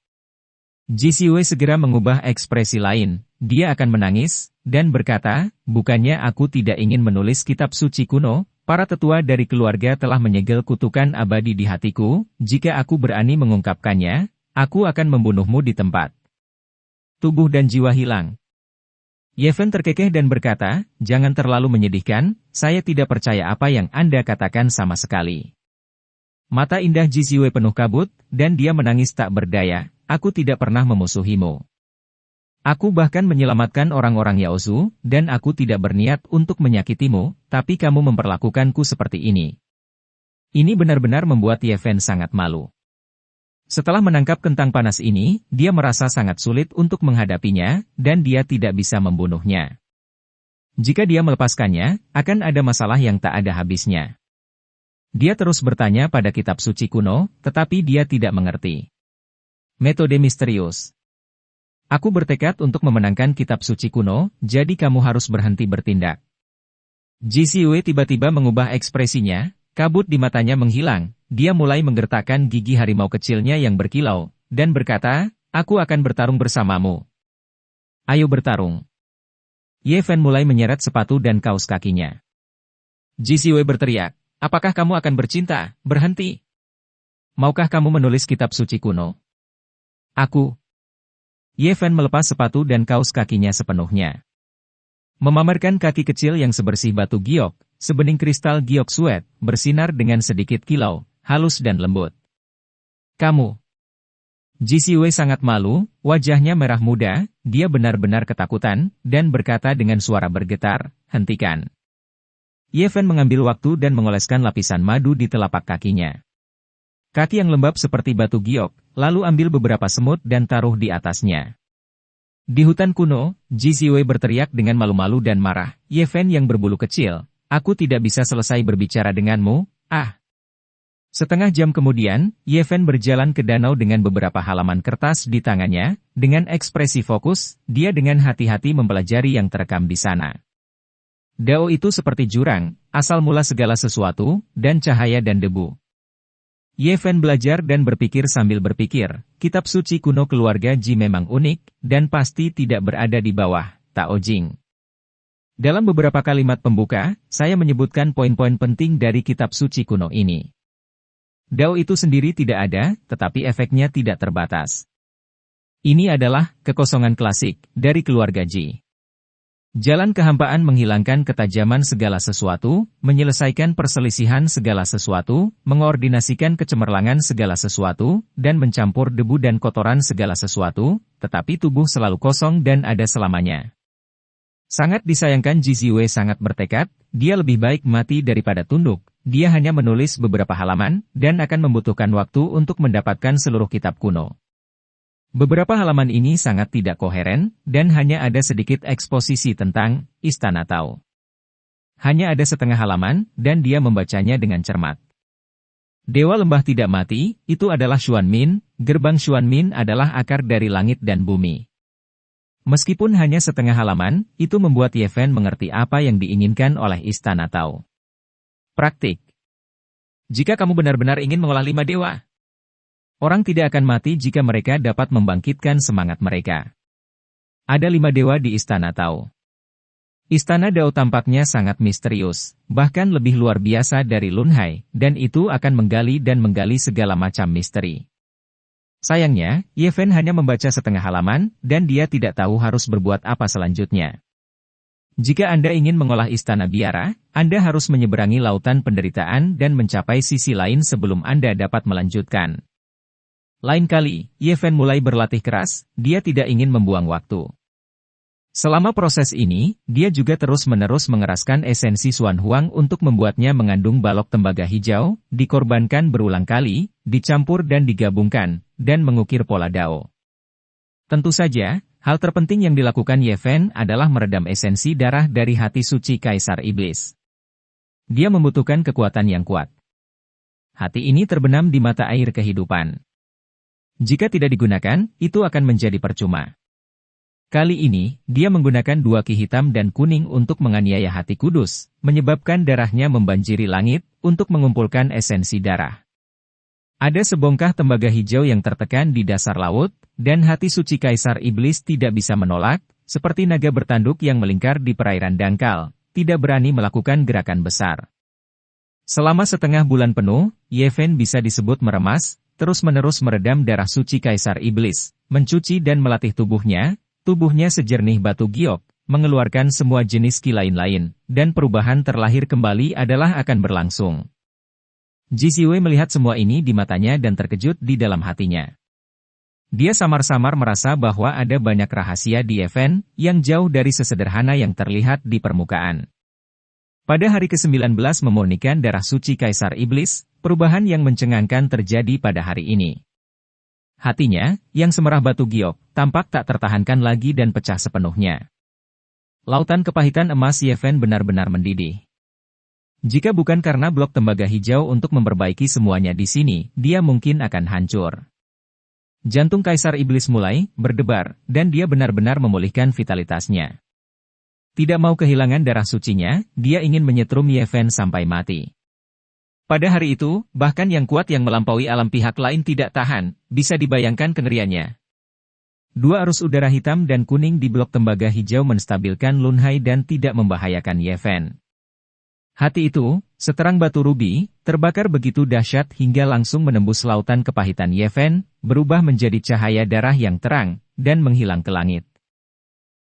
Ji Ziwei segera mengubah ekspresi lain, dia akan menangis, dan berkata, bukannya aku tidak ingin menulis kitab suci kuno, para tetua dari keluarga telah menyegel kutukan abadi di hatiku, jika aku berani mengungkapkannya, aku akan membunuhmu di tempat. Tubuh dan jiwa hilang. Ye Fen terkekeh dan berkata, jangan terlalu menyedihkan, saya tidak percaya apa yang Anda katakan sama sekali. Mata indah Ji Ziwei penuh kabut, dan dia menangis tak berdaya, aku tidak pernah memusuhimu. Aku bahkan menyelamatkan orang-orang Yaozu, dan aku tidak berniat untuk menyakitimu, tapi kamu memperlakukanku seperti ini. Ini benar-benar membuat Ye Fen sangat malu. Setelah menangkap kentang panas ini, dia merasa sangat sulit untuk menghadapinya, dan dia tidak bisa membunuhnya. Jika dia melepaskannya, akan ada masalah yang tak ada habisnya. Dia terus bertanya pada kitab suci kuno, tetapi dia tidak mengerti. Metode misterius. Aku bertekad untuk memenangkan kitab suci kuno, jadi kamu harus berhenti bertindak. Ji Ziwei tiba-tiba mengubah ekspresinya, kabut di matanya menghilang. Dia mulai menggertakkan gigi harimau kecilnya yang berkilau, dan berkata, aku akan bertarung bersamamu. Ayo bertarung. Ye Fen mulai menyeret sepatu dan kaos kakinya. Ji Ziwei berteriak, apakah kamu akan bercinta? Berhenti. Maukah kamu menulis kitab suci kuno? Aku. Ye Fen melepas sepatu dan kaos kakinya sepenuhnya. Memamerkan kaki kecil yang sebersih batu giok, sebening kristal giok suet, bersinar dengan sedikit kilau, halus dan lembut. Kamu. Ji Ziwei sangat malu, wajahnya merah muda, dia benar-benar ketakutan, dan berkata dengan suara bergetar, hentikan. Ye Fen mengambil waktu dan mengoleskan lapisan madu di telapak kakinya. Kaki yang lembab seperti batu giok, lalu ambil beberapa semut dan taruh di atasnya. Di hutan kuno, Ji Ziwei berteriak dengan malu-malu dan marah, Ye Fen yang berbulu kecil, aku tidak bisa selesai berbicara denganmu, ah. Setengah jam kemudian, Ye Fen berjalan ke danau dengan beberapa halaman kertas di tangannya, dengan ekspresi fokus, dia dengan hati-hati mempelajari yang terekam di sana. Dao itu seperti jurang, asal mula segala sesuatu, dan cahaya dan debu. Ye Fen belajar dan berpikir sambil berpikir, kitab suci kuno keluarga Ji memang unik, dan pasti tidak berada di bawah Tao Jing. Dalam beberapa kalimat pembuka, saya menyebutkan poin-poin penting dari kitab suci kuno ini. Dao itu sendiri tidak ada, tetapi efeknya tidak terbatas. Ini adalah kekosongan klasik dari keluarga Ji. Jalan kehampaan menghilangkan ketajaman segala sesuatu, menyelesaikan perselisihan segala sesuatu, mengordinasikan kecemerlangan segala sesuatu, dan mencampur debu dan kotoran segala sesuatu, tetapi tubuh selalu kosong dan ada selamanya. Sangat disayangkan Ji Ziwei sangat bertekad, dia lebih baik mati daripada tunduk, dia hanya menulis beberapa halaman, dan akan membutuhkan waktu untuk mendapatkan seluruh kitab kuno. Beberapa halaman ini sangat tidak koheren, dan hanya ada sedikit eksposisi tentang Istana Tao. Hanya ada setengah halaman, dan dia membacanya dengan cermat. Dewa Lembah Tidak Mati, itu adalah Xuanmin, gerbang Xuanmin adalah akar dari langit dan bumi. Meskipun hanya setengah halaman, itu membuat Ye Fen mengerti apa yang diinginkan oleh Istana Tao. Praktik. Jika kamu benar-benar ingin mengolah 5 dewa, orang tidak akan mati jika mereka dapat membangkitkan semangat mereka. Ada 5 dewa di Istana Tao. Istana Dao tampaknya sangat misterius, bahkan lebih luar biasa dari Lunhai, dan itu akan menggali dan menggali segala macam misteri. Sayangnya, Ye Fen hanya membaca setengah halaman, dan dia tidak tahu harus berbuat apa selanjutnya. Jika Anda ingin mengolah Istana Biara, Anda harus menyeberangi lautan penderitaan dan mencapai sisi lain sebelum Anda dapat melanjutkan. Lain kali, Ye Fen mulai berlatih keras, dia tidak ingin membuang waktu. Selama proses ini, dia juga terus-menerus mengeraskan esensi Xuan Huang untuk membuatnya mengandung balok tembaga hijau, dikorbankan berulang kali, dicampur dan digabungkan, dan mengukir pola Dao. Tentu saja, hal terpenting yang dilakukan Ye Fen adalah meredam esensi darah dari hati suci Kaisar Iblis. Dia membutuhkan kekuatan yang kuat. Hati ini terbenam di mata air kehidupan. Jika tidak digunakan, itu akan menjadi percuma. Kali ini, dia menggunakan 2 ki hitam dan kuning untuk menganiaya hati kudus, menyebabkan darahnya membanjiri langit, untuk mengumpulkan esensi darah. Ada sebongkah tembaga hijau yang tertekan di dasar laut, dan hati suci Kaisar Iblis tidak bisa menolak, seperti naga bertanduk yang melingkar di perairan dangkal, tidak berani melakukan gerakan besar. Selama setengah bulan penuh, Ye Fen bisa disebut meremas, terus-menerus meredam darah suci Kaisar Iblis, mencuci dan melatih tubuhnya sejernih batu giok, mengeluarkan semua jenis ki lain-lain, dan perubahan terlahir kembali adalah akan berlangsung. Ji Ziwei melihat semua ini di matanya dan terkejut di dalam hatinya. Dia samar-samar merasa bahwa ada banyak rahasia di Ye Fen, yang jauh dari sesederhana yang terlihat di permukaan. Pada hari ke-19 memurnikan darah suci Kaisar Iblis, perubahan yang mencengangkan terjadi pada hari ini. Hatinya, yang semerah batu giok, tampak tak tertahankan lagi dan pecah sepenuhnya. Lautan kepahitan emas Ye Fen benar-benar mendidih. Jika bukan karena blok tembaga hijau untuk memperbaiki semuanya di sini, dia mungkin akan hancur. Jantung Kaisar Iblis mulai berdebar, dan dia benar-benar memulihkan vitalitasnya. Tidak mau kehilangan darah sucinya, dia ingin menyetrum Ye Fen sampai mati. Pada hari itu, bahkan yang kuat yang melampaui alam pihak lain tidak tahan, bisa dibayangkan kengeriannya. 2 arus udara hitam dan kuning di blok tembaga hijau menstabilkan Lunhai dan tidak membahayakan Ye Fen. Hati itu, seterang batu rubi, terbakar begitu dahsyat hingga langsung menembus lautan kepahitan Ye Fen, berubah menjadi cahaya darah yang terang, dan menghilang ke langit.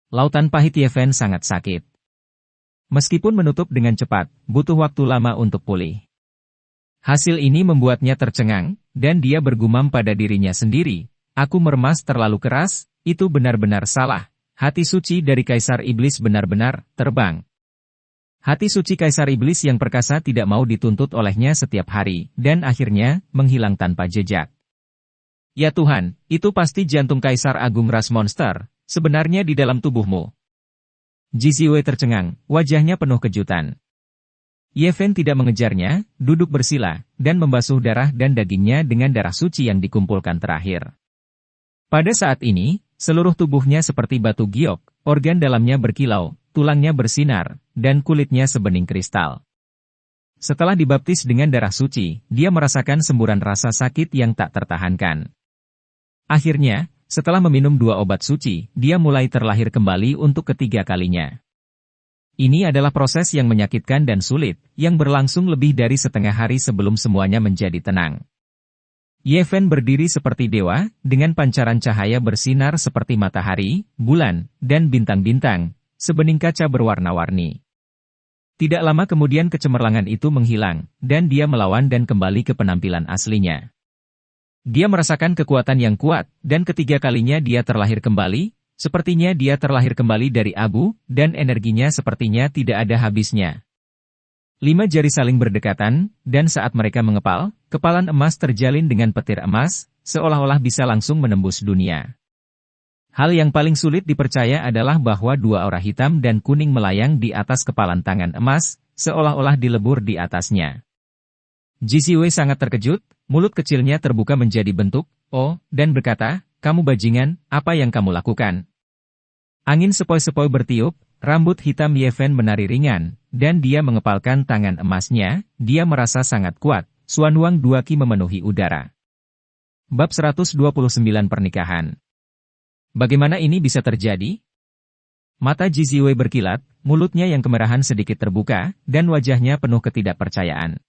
Lautan pahit Ye Fen sangat sakit. Meskipun menutup dengan cepat, butuh waktu lama untuk pulih. Hasil ini membuatnya tercengang, dan dia bergumam pada dirinya sendiri, aku meremas terlalu keras, itu benar-benar salah, hati suci dari Kaisar Iblis benar-benar terbang. Hati suci Kaisar Iblis yang perkasa tidak mau dituntut olehnya setiap hari, dan akhirnya, menghilang tanpa jejak. Ya Tuhan, itu pasti jantung Kaisar Agung Ras Monster, sebenarnya di dalam tubuhmu. Ji Ziwei tercengang, wajahnya penuh kejutan. Ye Fen tidak mengejarnya, duduk bersila, dan membasuh darah dan dagingnya dengan darah suci yang dikumpulkan terakhir. Pada saat ini, seluruh tubuhnya seperti batu giok, organ dalamnya berkilau, tulangnya bersinar, dan kulitnya sebening kristal. Setelah dibaptis dengan darah suci, dia merasakan semburan rasa sakit yang tak tertahankan. Akhirnya, setelah meminum 2 obat suci, dia mulai terlahir kembali untuk ketiga kalinya. Ini adalah proses yang menyakitkan dan sulit, yang berlangsung lebih dari setengah hari sebelum semuanya menjadi tenang. Ye-Fan berdiri seperti dewa, dengan pancaran cahaya bersinar seperti matahari, bulan, dan bintang-bintang, sebening kaca berwarna-warni. Tidak lama kemudian kecemerlangan itu menghilang, dan dia melawan dan kembali ke penampilan aslinya. Dia merasakan kekuatan yang kuat, dan ketiga kalinya dia terlahir kembali, sepertinya dia terlahir kembali dari abu, dan energinya sepertinya tidak ada habisnya. 5 jari saling berdekatan, dan saat mereka mengepal, kepalan emas terjalin dengan petir emas, seolah-olah bisa langsung menembus dunia. Hal yang paling sulit dipercaya adalah bahwa 2 aura hitam dan kuning melayang di atas kepalan tangan emas, seolah-olah dilebur di atasnya. Jiziwei sangat terkejut, mulut kecilnya terbuka menjadi bentuk O, dan berkata, "Kamu bajingan, apa yang kamu lakukan?" Angin sepoi-sepoi bertiup, rambut hitam Ye-Fan menari ringan, dan dia mengepalkan tangan emasnya, dia merasa sangat kuat, Xuanhuang 2 Qi memenuhi udara. Bab 129 Pernikahan. Bagaimana ini bisa terjadi? Mata Jiziwei berkilat, mulutnya yang kemerahan sedikit terbuka, dan wajahnya penuh ketidakpercayaan.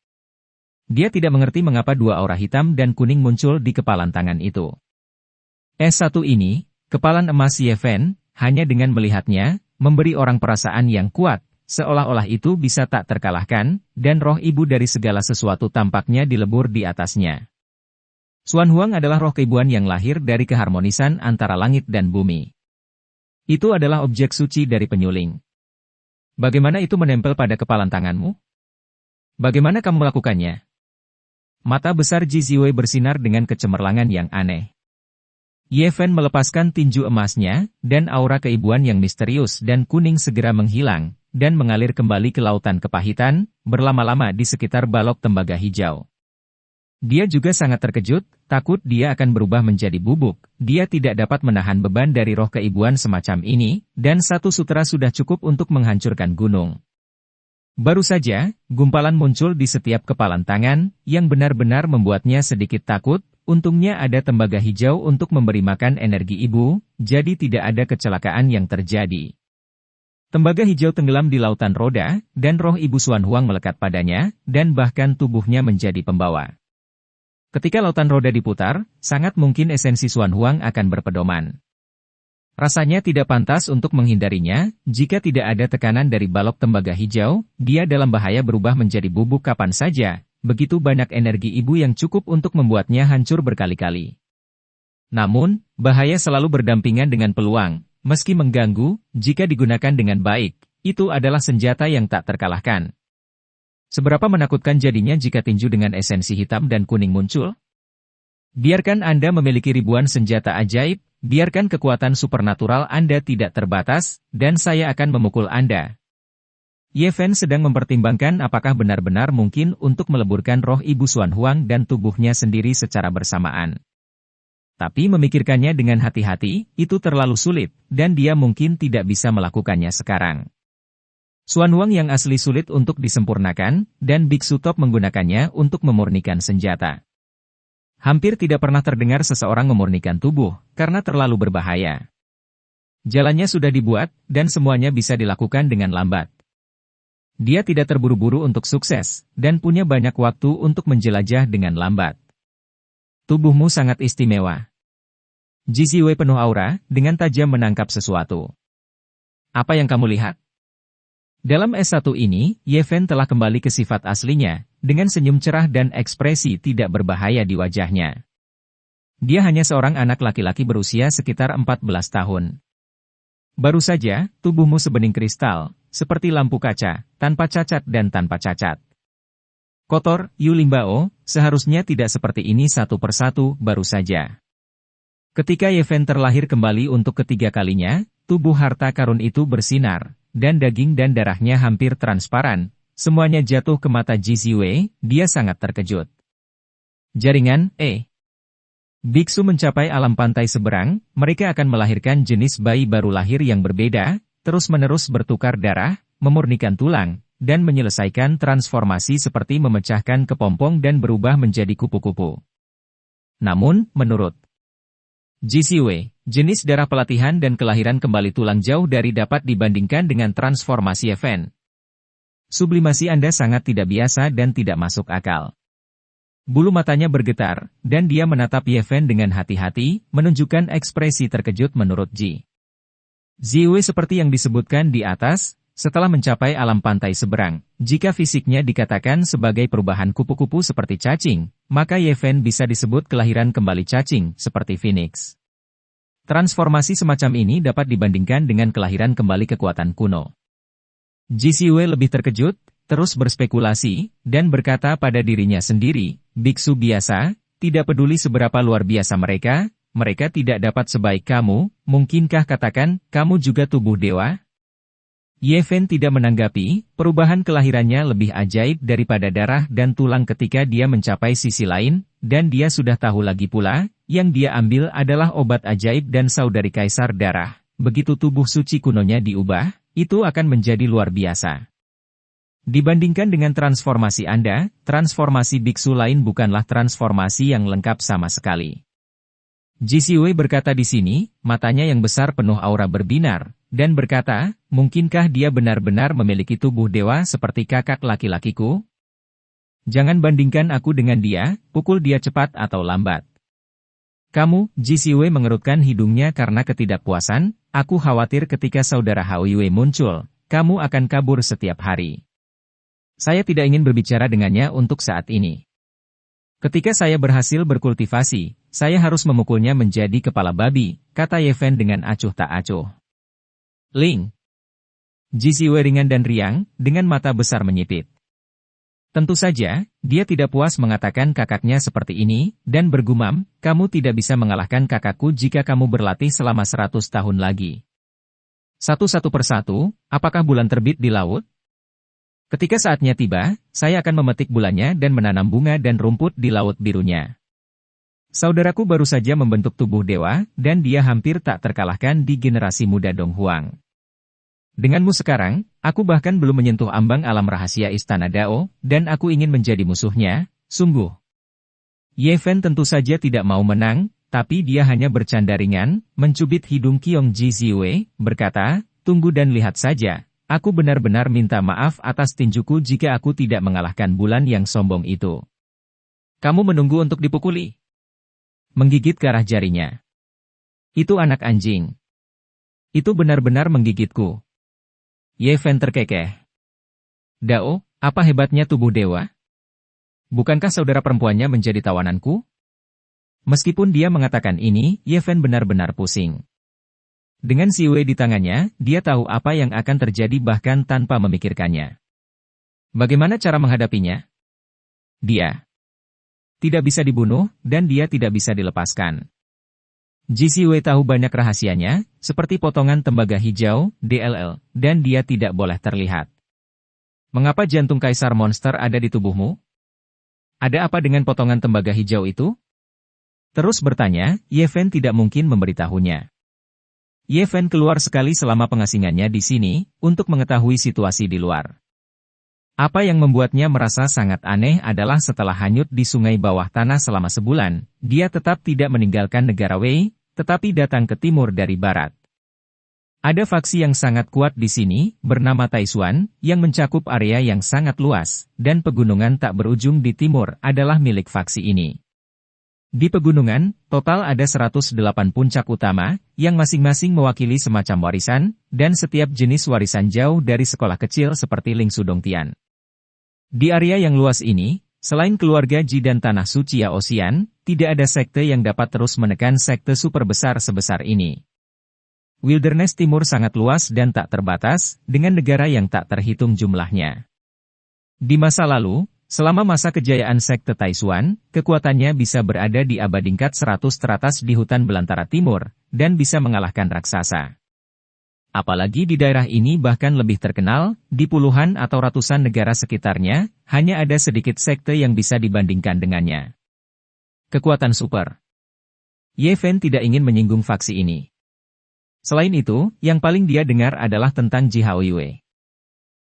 Dia tidak mengerti mengapa 2 aura hitam dan kuning muncul di kepalan tangan itu. S1 ini, kepalan emas Ye-Fan, hanya dengan melihatnya, memberi orang perasaan yang kuat, seolah-olah itu bisa tak terkalahkan, dan roh ibu dari segala sesuatu tampaknya dilebur di atasnya. Xuanhuang adalah roh keibuan yang lahir dari keharmonisan antara langit dan bumi. Itu adalah objek suci dari penyuling. Bagaimana itu menempel pada kepalan tanganmu? Bagaimana kamu melakukannya? Mata besar Jiziwei bersinar dengan kecemerlangan yang aneh. Ye-Fan melepaskan tinju emasnya, dan aura keibuan yang misterius dan kuning segera menghilang, dan mengalir kembali ke lautan kepahitan, berlama-lama di sekitar balok tembaga hijau. Dia juga sangat terkejut, takut dia akan berubah menjadi bubuk, dia tidak dapat menahan beban dari roh keibuan semacam ini, dan 1 sutra sudah cukup untuk menghancurkan gunung. Baru saja, gumpalan muncul di setiap kepalan tangan, yang benar-benar membuatnya sedikit takut, untungnya ada tembaga hijau untuk memberi makan energi ibu, jadi tidak ada kecelakaan yang terjadi. Tembaga hijau tenggelam di lautan roda, dan roh ibu Xuanhuang melekat padanya, dan bahkan tubuhnya menjadi pembawa. Ketika lautan roda diputar, sangat mungkin esensi Xuanhuang akan berpedoman. Rasanya tidak pantas untuk menghindarinya, jika tidak ada tekanan dari balok tembaga hijau, dia dalam bahaya berubah menjadi bubuk kapan saja, begitu banyak energi ibu yang cukup untuk membuatnya hancur berkali-kali. Namun, bahaya selalu berdampingan dengan peluang, meski mengganggu, jika digunakan dengan baik, itu adalah senjata yang tak terkalahkan. Seberapa menakutkan jadinya jika tinju dengan esensi hitam dan kuning muncul? Biarkan Anda memiliki ribuan senjata ajaib, biarkan kekuatan supernatural Anda tidak terbatas, dan saya akan memukul Anda. Ye-Fan sedang mempertimbangkan apakah benar-benar mungkin untuk meleburkan roh ibu Xuanhuang dan tubuhnya sendiri secara bersamaan. Tapi memikirkannya dengan hati-hati, itu terlalu sulit, dan dia mungkin tidak bisa melakukannya sekarang. Xuanhuang yang asli sulit untuk disempurnakan, dan Biksu Top menggunakannya untuk memurnikan senjata. Hampir tidak pernah terdengar seseorang memurnikan tubuh, karena terlalu berbahaya. Jalannya sudah dibuat, dan semuanya bisa dilakukan dengan lambat. Dia tidak terburu-buru untuk sukses, dan punya banyak waktu untuk menjelajah dengan lambat. Tubuhmu sangat istimewa. Jiziwei penuh aura, dengan tajam menangkap sesuatu. Apa yang kamu lihat? Dalam S1 ini, Ye-Fan telah kembali ke sifat aslinya, dengan senyum cerah dan ekspresi tidak berbahaya di wajahnya. Dia hanya seorang anak laki-laki berusia sekitar 14 tahun. Baru saja, tubuhmu sebening kristal, seperti lampu kaca, tanpa cacat dan tanpa cacat. Kotor, Yu Limbao, seharusnya tidak seperti ini satu persatu, baru saja. Ketika Ye-Fan terlahir kembali untuk ketiga kalinya, tubuh harta karun itu bersinar, dan daging dan darahnya hampir transparan, semuanya jatuh ke mata Jiziwei, dia sangat terkejut. Jaringan, Biksu mencapai alam pantai seberang, mereka akan melahirkan jenis bayi baru lahir yang berbeda, terus-menerus bertukar darah, memurnikan tulang, dan menyelesaikan transformasi seperti memecahkan kepompong dan berubah menjadi kupu-kupu. Namun, menurut GCW, jenis darah pelatihan dan kelahiran kembali tulang jauh dari dapat dibandingkan dengan transformasi Yeven. Sublimasi Anda sangat tidak biasa dan tidak masuk akal. Bulu matanya bergetar, dan dia menatap Yeven dengan hati-hati, menunjukkan ekspresi terkejut menurut Ji. Ziwe seperti yang disebutkan di atas, setelah mencapai alam pantai seberang, jika fisiknya dikatakan sebagai perubahan kupu-kupu seperti cacing, maka Yeven bisa disebut kelahiran kembali cacing, seperti Phoenix. Transformasi semacam ini dapat dibandingkan dengan kelahiran kembali kekuatan kuno. GCW lebih terkejut, terus berspekulasi, dan berkata pada dirinya sendiri, biksu biasa, tidak peduli seberapa luar biasa mereka tidak dapat sebaik kamu, mungkinkah katakan, kamu juga tubuh dewa? Yeven tidak menanggapi, perubahan kelahirannya lebih ajaib daripada darah dan tulang ketika dia mencapai sisi lain, dan dia sudah tahu lagi pula, yang dia ambil adalah obat ajaib dan saudari kaisar darah. Begitu tubuh suci kunonya diubah, itu akan menjadi luar biasa. Dibandingkan dengan transformasi Anda, transformasi biksu lain bukanlah transformasi yang lengkap sama sekali. GCW berkata di sini, matanya yang besar penuh aura berbinar, dan berkata, mungkinkah dia benar-benar memiliki tubuh dewa seperti kakak laki-lakiku? Jangan bandingkan aku dengan dia, pukul dia cepat atau lambat. Kamu, GCW mengerutkan hidungnya karena ketidakpuasan, aku khawatir ketika saudara Haoyue muncul, kamu akan kabur setiap hari. Saya tidak ingin berbicara dengannya untuk saat ini. Ketika saya berhasil berkultivasi, saya harus memukulnya menjadi kepala babi, kata Yeven dengan acuh tak acuh. Ling. GCW ringan dan riang, dengan mata besar menyipit. Tentu saja, dia tidak puas mengatakan kakaknya seperti ini, dan bergumam, kamu tidak bisa mengalahkan kakakku jika kamu berlatih selama 100 tahun lagi. Satu persatu, apakah bulan terbit di laut? Ketika saatnya tiba, saya akan memetik bulannya dan menanam bunga dan rumput di laut birunya. Saudaraku baru saja membentuk tubuh dewa, dan dia hampir tak terkalahkan di generasi muda Dong Huang. Denganmu sekarang, aku bahkan belum menyentuh ambang alam rahasia Istana Dao, dan aku ingin menjadi musuhnya, sungguh. Yeven tentu saja tidak mau menang, tapi dia hanya bercanda ringan, mencubit hidung Qiong Jiziwei, berkata, tunggu dan lihat saja. Aku benar-benar minta maaf atas tinjuku jika aku tidak mengalahkan bulan yang sombong itu. Kamu menunggu untuk dipukuli? Menggigit ke arah jarinya. Itu anak anjing. Itu benar-benar menggigitku. Yeven terkekeh. Dao, apa hebatnya tubuh dewa? Bukankah saudara perempuannya menjadi tawananku? Meskipun dia mengatakan ini, Yeven benar-benar pusing. Dengan Siwei di tangannya, dia tahu apa yang akan terjadi bahkan tanpa memikirkannya. Bagaimana cara menghadapinya? Dia tidak bisa dibunuh, dan dia tidak bisa dilepaskan. Ji Siwei tahu banyak rahasianya, seperti potongan tembaga hijau, DLL, dan dia tidak boleh terlihat. Mengapa jantung kaisar monster ada di tubuhmu? Ada apa dengan potongan tembaga hijau itu? Terus bertanya, Yeven tidak mungkin memberitahunya. Yeven keluar sekali selama pengasingannya di sini, untuk mengetahui situasi di luar. Apa yang membuatnya merasa sangat aneh adalah setelah hanyut di sungai bawah tanah selama sebulan, dia tetap tidak meninggalkan negara Wei, tetapi datang ke timur dari barat. Ada faksi yang sangat kuat di sini, bernama Taishuan, yang mencakup area yang sangat luas, dan pegunungan tak berujung di timur adalah milik faksi ini. Di pegunungan, total ada 108 puncak utama, yang masing-masing mewakili semacam warisan, dan setiap jenis warisan jauh dari sekolah kecil seperti Ling Sudongtian. Di area yang luas ini, selain keluarga Ji dan Tanah Suci Yaosian, tidak ada sekte yang dapat terus menekan sekte super besar sebesar ini. Wilderness Timur sangat luas dan tak terbatas, dengan negara yang tak terhitung jumlahnya. Di masa lalu, selama masa kejayaan sekte Taishuan, kekuatannya bisa berada di abadingkat 100 teratas di hutan belantara timur, dan bisa mengalahkan raksasa. Apalagi di daerah ini bahkan lebih terkenal, di puluhan atau ratusan negara sekitarnya, hanya ada sedikit sekte yang bisa dibandingkan dengannya. Kekuatan super. Yeven tidak ingin menyinggung faksi ini. Selain itu, yang paling dia dengar adalah tentang Ji Haoyue.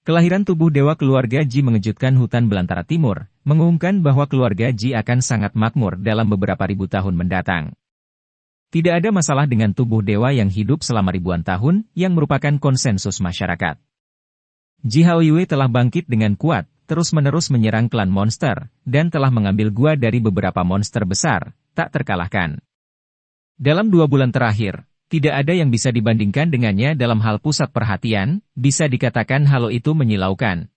Kelahiran tubuh dewa keluarga Ji mengejutkan hutan belantara timur, mengumumkan bahwa keluarga Ji akan sangat makmur dalam beberapa ribu tahun mendatang. Tidak ada masalah dengan tubuh dewa yang hidup selama ribuan tahun, yang merupakan konsensus masyarakat. Ji Haoyue telah bangkit dengan kuat, terus-menerus menyerang klan monster, dan telah mengambil gua dari beberapa monster besar, tak terkalahkan. Dalam 2 bulan terakhir, tidak ada yang bisa dibandingkan dengannya dalam hal pusat perhatian, bisa dikatakan halo itu menyilaukan.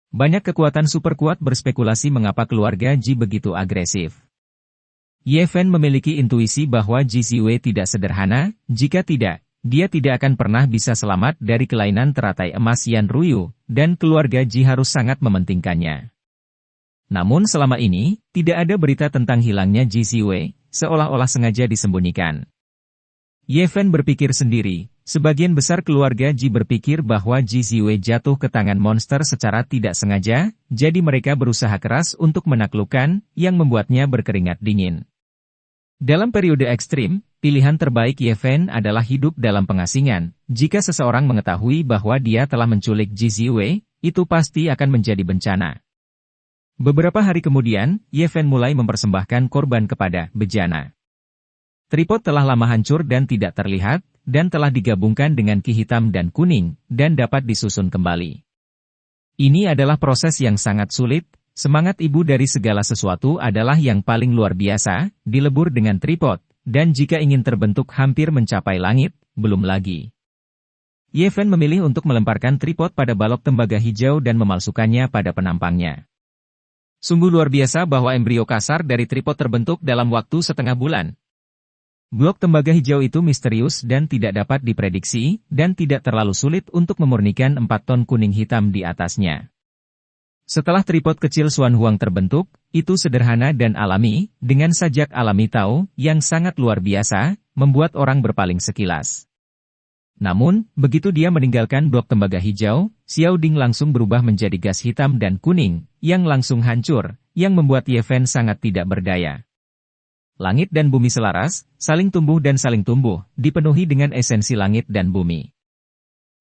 Banyak kekuatan super kuat berspekulasi mengapa keluarga Ji begitu agresif. Ye Fen memiliki intuisi bahwa Ji Ziwei tidak sederhana, jika tidak, dia tidak akan pernah bisa selamat dari kelainan teratai emas Yan Ruyu, dan keluarga Ji harus sangat mementingkannya. Namun selama ini, tidak ada berita tentang hilangnya Ji Ziwei, seolah-olah sengaja disembunyikan. Ye Fen berpikir sendiri, sebagian besar keluarga Ji berpikir bahwa Ji Ziwei jatuh ke tangan monster secara tidak sengaja, jadi mereka berusaha keras untuk menaklukkan, yang membuatnya berkeringat dingin. Dalam periode ekstrim, pilihan terbaik Ye Fen adalah hidup dalam pengasingan. Jika seseorang mengetahui bahwa dia telah menculik Ji Ziwei, itu pasti akan menjadi bencana. Beberapa hari kemudian, Ye Fen mulai mempersembahkan korban kepada bejana. Tripod telah lama hancur dan tidak terlihat, dan telah digabungkan dengan ki hitam dan kuning, dan dapat disusun kembali. Ini adalah proses yang sangat sulit. Semangat ibu dari segala sesuatu adalah yang paling luar biasa, dilebur dengan tripod, dan jika ingin terbentuk hampir mencapai langit, belum lagi. Ye Fen memilih untuk melemparkan tripod pada balok tembaga hijau dan memalsukannya pada penampangnya. Sungguh luar biasa bahwa embrio kasar dari tripod terbentuk dalam waktu setengah bulan. Blok tembaga hijau itu misterius dan tidak dapat diprediksi, dan tidak terlalu sulit untuk memurnikan 4 ton kuning hitam di atasnya. Setelah tripod kecil Xuan Huang terbentuk, itu sederhana dan alami, dengan sajak alami Tao, yang sangat luar biasa, membuat orang berpaling sekilas. Namun, begitu dia meninggalkan blok tembaga hijau, Xiao Ding langsung berubah menjadi gas hitam dan kuning, yang langsung hancur, yang membuat Ye Fen sangat tidak berdaya. Langit dan bumi selaras, saling tumbuh dan saling tumbuh, dipenuhi dengan esensi langit dan bumi.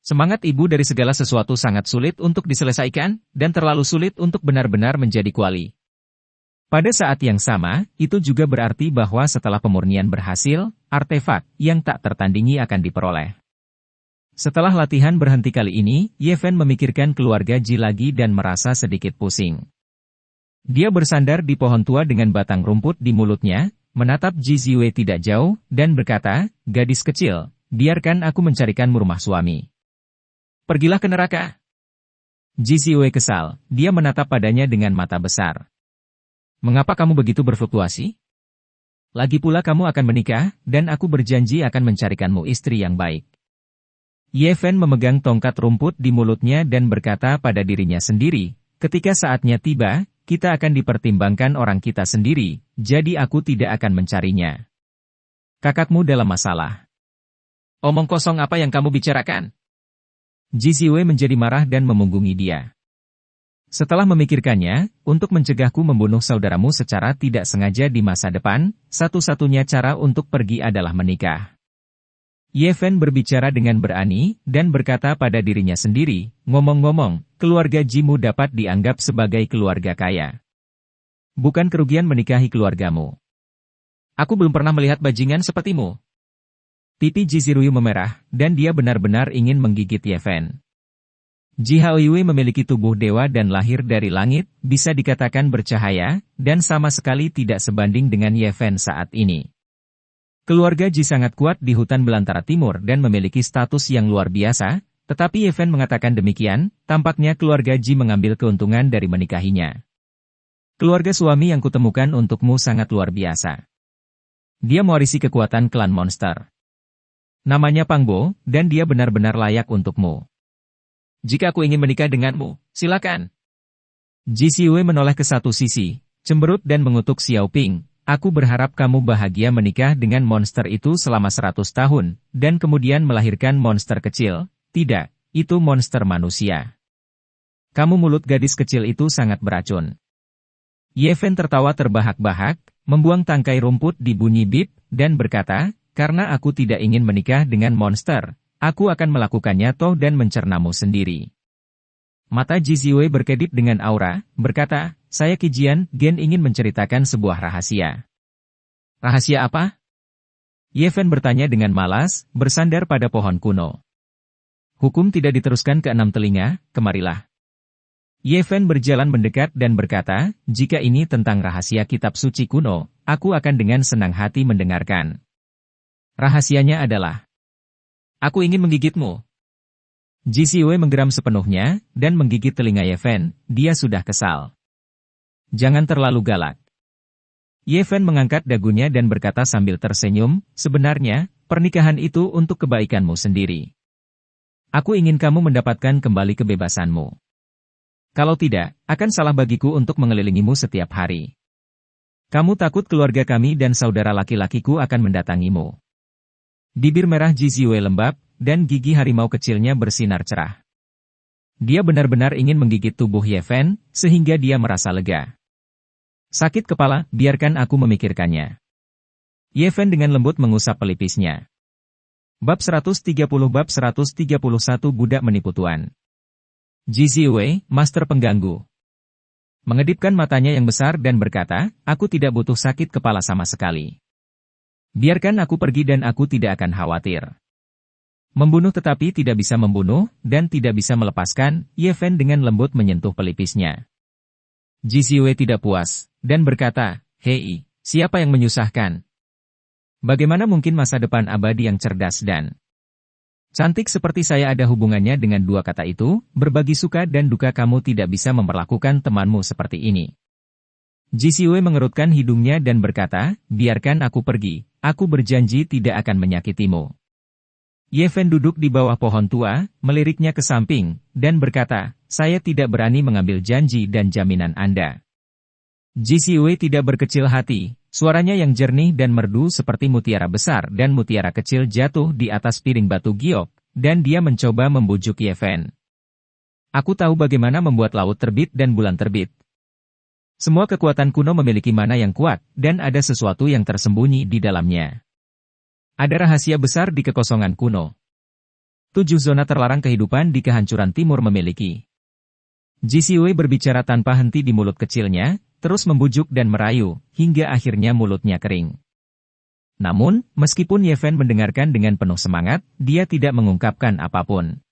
Semangat ibu dari segala sesuatu sangat sulit untuk diselesaikan, dan terlalu sulit untuk benar-benar menjadi kuali. Pada saat yang sama, itu juga berarti bahwa setelah pemurnian berhasil, artefak yang tak tertandingi akan diperoleh. Setelah latihan berhenti kali ini, Ye Fen memikirkan keluarga Ji lagi dan merasa sedikit pusing. Dia bersandar di pohon tua dengan batang rumput di mulutnya, menatap Ji Ziwei tidak jauh, dan berkata, "Gadis kecil, biarkan aku mencarikanmu rumah suami. Pergilah ke neraka." Ji Ziwei kesal, dia menatap padanya dengan mata besar. "Mengapa kamu begitu berfluktuasi? Lagi pula kamu akan menikah, dan aku berjanji akan mencarikanmu istri yang baik." Ye Fen memegang tongkat rumput di mulutnya dan berkata pada dirinya sendiri, "Ketika saatnya tiba, kita akan dipertimbangkan orang kita sendiri, jadi aku tidak akan mencarinya. Kakakmu dalam masalah." "Omong kosong apa yang kamu bicarakan?" Ji Ziwei menjadi marah dan memunggungi dia. "Setelah memikirkannya, untuk mencegahku membunuh saudaramu secara tidak sengaja di masa depan, satu-satunya cara untuk pergi adalah menikah." Ye Fen berbicara dengan berani, dan berkata pada dirinya sendiri, "Ngomong-ngomong, keluarga Jimu dapat dianggap sebagai keluarga kaya. Bukan kerugian menikahi keluargamu. Aku belum pernah melihat bajingan sepertimu." Pipi Ji Ziruyu memerah, dan dia benar-benar ingin menggigit Ye Fen. Ji Haoyue memiliki tubuh dewa dan lahir dari langit, bisa dikatakan bercahaya, dan sama sekali tidak sebanding dengan Ye Fen saat ini. Keluarga Ji sangat kuat di hutan belantara timur dan memiliki status yang luar biasa, tetapi Ye Fen mengatakan demikian, tampaknya keluarga Ji mengambil keuntungan dari menikahinya. "Keluarga suami yang kutemukan untukmu sangat luar biasa. Dia mewarisi kekuatan klan monster. Namanya Pang Bo, dan dia benar-benar layak untukmu. Jika aku ingin menikah denganmu, silakan." Ji Ziwei menoleh ke satu sisi, cemberut dan mengutuk Xiao Ping, "Aku berharap kamu bahagia menikah dengan monster itu selama 100 tahun, dan kemudian melahirkan monster kecil. Tidak, itu monster manusia. Kamu mulut gadis kecil itu sangat beracun." Ye Fen tertawa terbahak-bahak, membuang tangkai rumput di bunyi bip, dan berkata, "Karena aku tidak ingin menikah dengan monster, aku akan melakukannya toh dan mencernamu sendiri." Mata Ji Ziwei berkedip dengan aura, berkata, saya Qijian Gen ingin menceritakan sebuah rahasia. Rahasia apa? Ye Fen bertanya dengan malas, bersandar pada pohon kuno. Hukum tidak diteruskan ke 6 telinga, kemarilah. Ye Fen berjalan mendekat dan berkata, jika ini tentang rahasia kitab suci kuno, aku akan dengan senang hati mendengarkan. Rahasianya adalah, aku ingin menggigitmu. Ji Ziwei menggeram sepenuhnya, dan menggigit telinga Ye Fen, dia sudah kesal. Jangan terlalu galak. Ye Fen mengangkat dagunya dan berkata sambil tersenyum, sebenarnya, pernikahan itu untuk kebaikanmu sendiri. Aku ingin kamu mendapatkan kembali kebebasanmu. Kalau tidak, akan salah bagiku untuk mengelilingimu setiap hari. Kamu takut keluarga kami dan saudara laki-lakiku akan mendatangimu. Bibir merah Ji Ziwei lembab, dan gigi harimau kecilnya bersinar cerah. Dia benar-benar ingin menggigit tubuh Ye Fen, sehingga dia merasa lega. Sakit kepala, biarkan aku memikirkannya. Ye Fen dengan lembut mengusap pelipisnya. Bab 130 Bab 131 Budak Menipu Tuan. Ji Ziwei, Master Pengganggu. Mengedipkan matanya yang besar dan berkata, aku tidak butuh sakit kepala sama sekali. Biarkan aku pergi dan aku tidak akan khawatir. Membunuh tetapi tidak bisa membunuh, dan tidak bisa melepaskan, Ye Fen dengan lembut menyentuh pelipisnya. Ji Ziwei tidak puas, dan berkata, hei, siapa yang menyusahkan? Bagaimana mungkin masa depan abadi yang cerdas dan cantik seperti saya ada hubungannya dengan dua kata itu, berbagi suka dan duka kamu tidak bisa memperlakukan temanmu seperti ini. Ji Ziwei mengerutkan hidungnya dan berkata, biarkan aku pergi, aku berjanji tidak akan menyakitimu. Ye Fen duduk di bawah pohon tua, meliriknya ke samping, dan berkata, saya tidak berani mengambil janji dan jaminan Anda. Ji Ziwei tidak berkecil hati, suaranya yang jernih dan merdu seperti mutiara besar dan mutiara kecil jatuh di atas piring batu giok, dan dia mencoba membujuk Ye Fen. Aku tahu bagaimana membuat laut terbit dan bulan terbit. Semua kekuatan kuno memiliki mana yang kuat, dan ada sesuatu yang tersembunyi di dalamnya. Ada rahasia besar di kekosongan kuno. 7 zona terlarang kehidupan di kehancuran timur memiliki. Ji Ziwei berbicara tanpa henti di mulut kecilnya, terus membujuk dan merayu, hingga akhirnya mulutnya kering. Namun, meskipun Ye Fen mendengarkan dengan penuh semangat, dia tidak mengungkapkan apapun.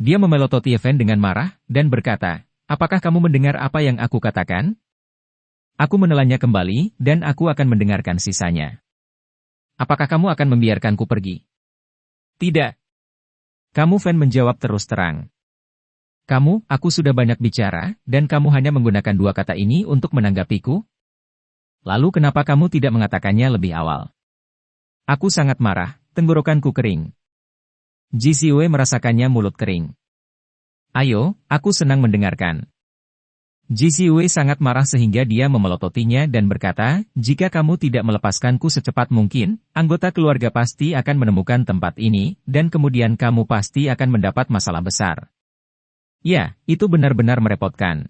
Dia memelototi Ye Fen dengan marah, dan berkata, apakah kamu mendengar apa yang aku katakan? Aku menelannya kembali, dan aku akan mendengarkan sisanya. Apakah kamu akan membiarkanku pergi? Tidak. Kamu Fen menjawab terus terang. Aku sudah banyak bicara, dan kamu hanya menggunakan dua kata ini untuk menanggapiku? Lalu kenapa kamu tidak mengatakannya lebih awal? Aku sangat marah, tenggorokanku kering. Ji Ziwei merasakannya mulut kering. Ayo, aku senang mendengarkan. Ji Ziwei sangat marah sehingga dia memelototinya dan berkata, jika kamu tidak melepaskanku secepat mungkin, anggota keluarga pasti akan menemukan tempat ini, dan kemudian kamu pasti akan mendapat masalah besar. Ya, itu benar-benar merepotkan.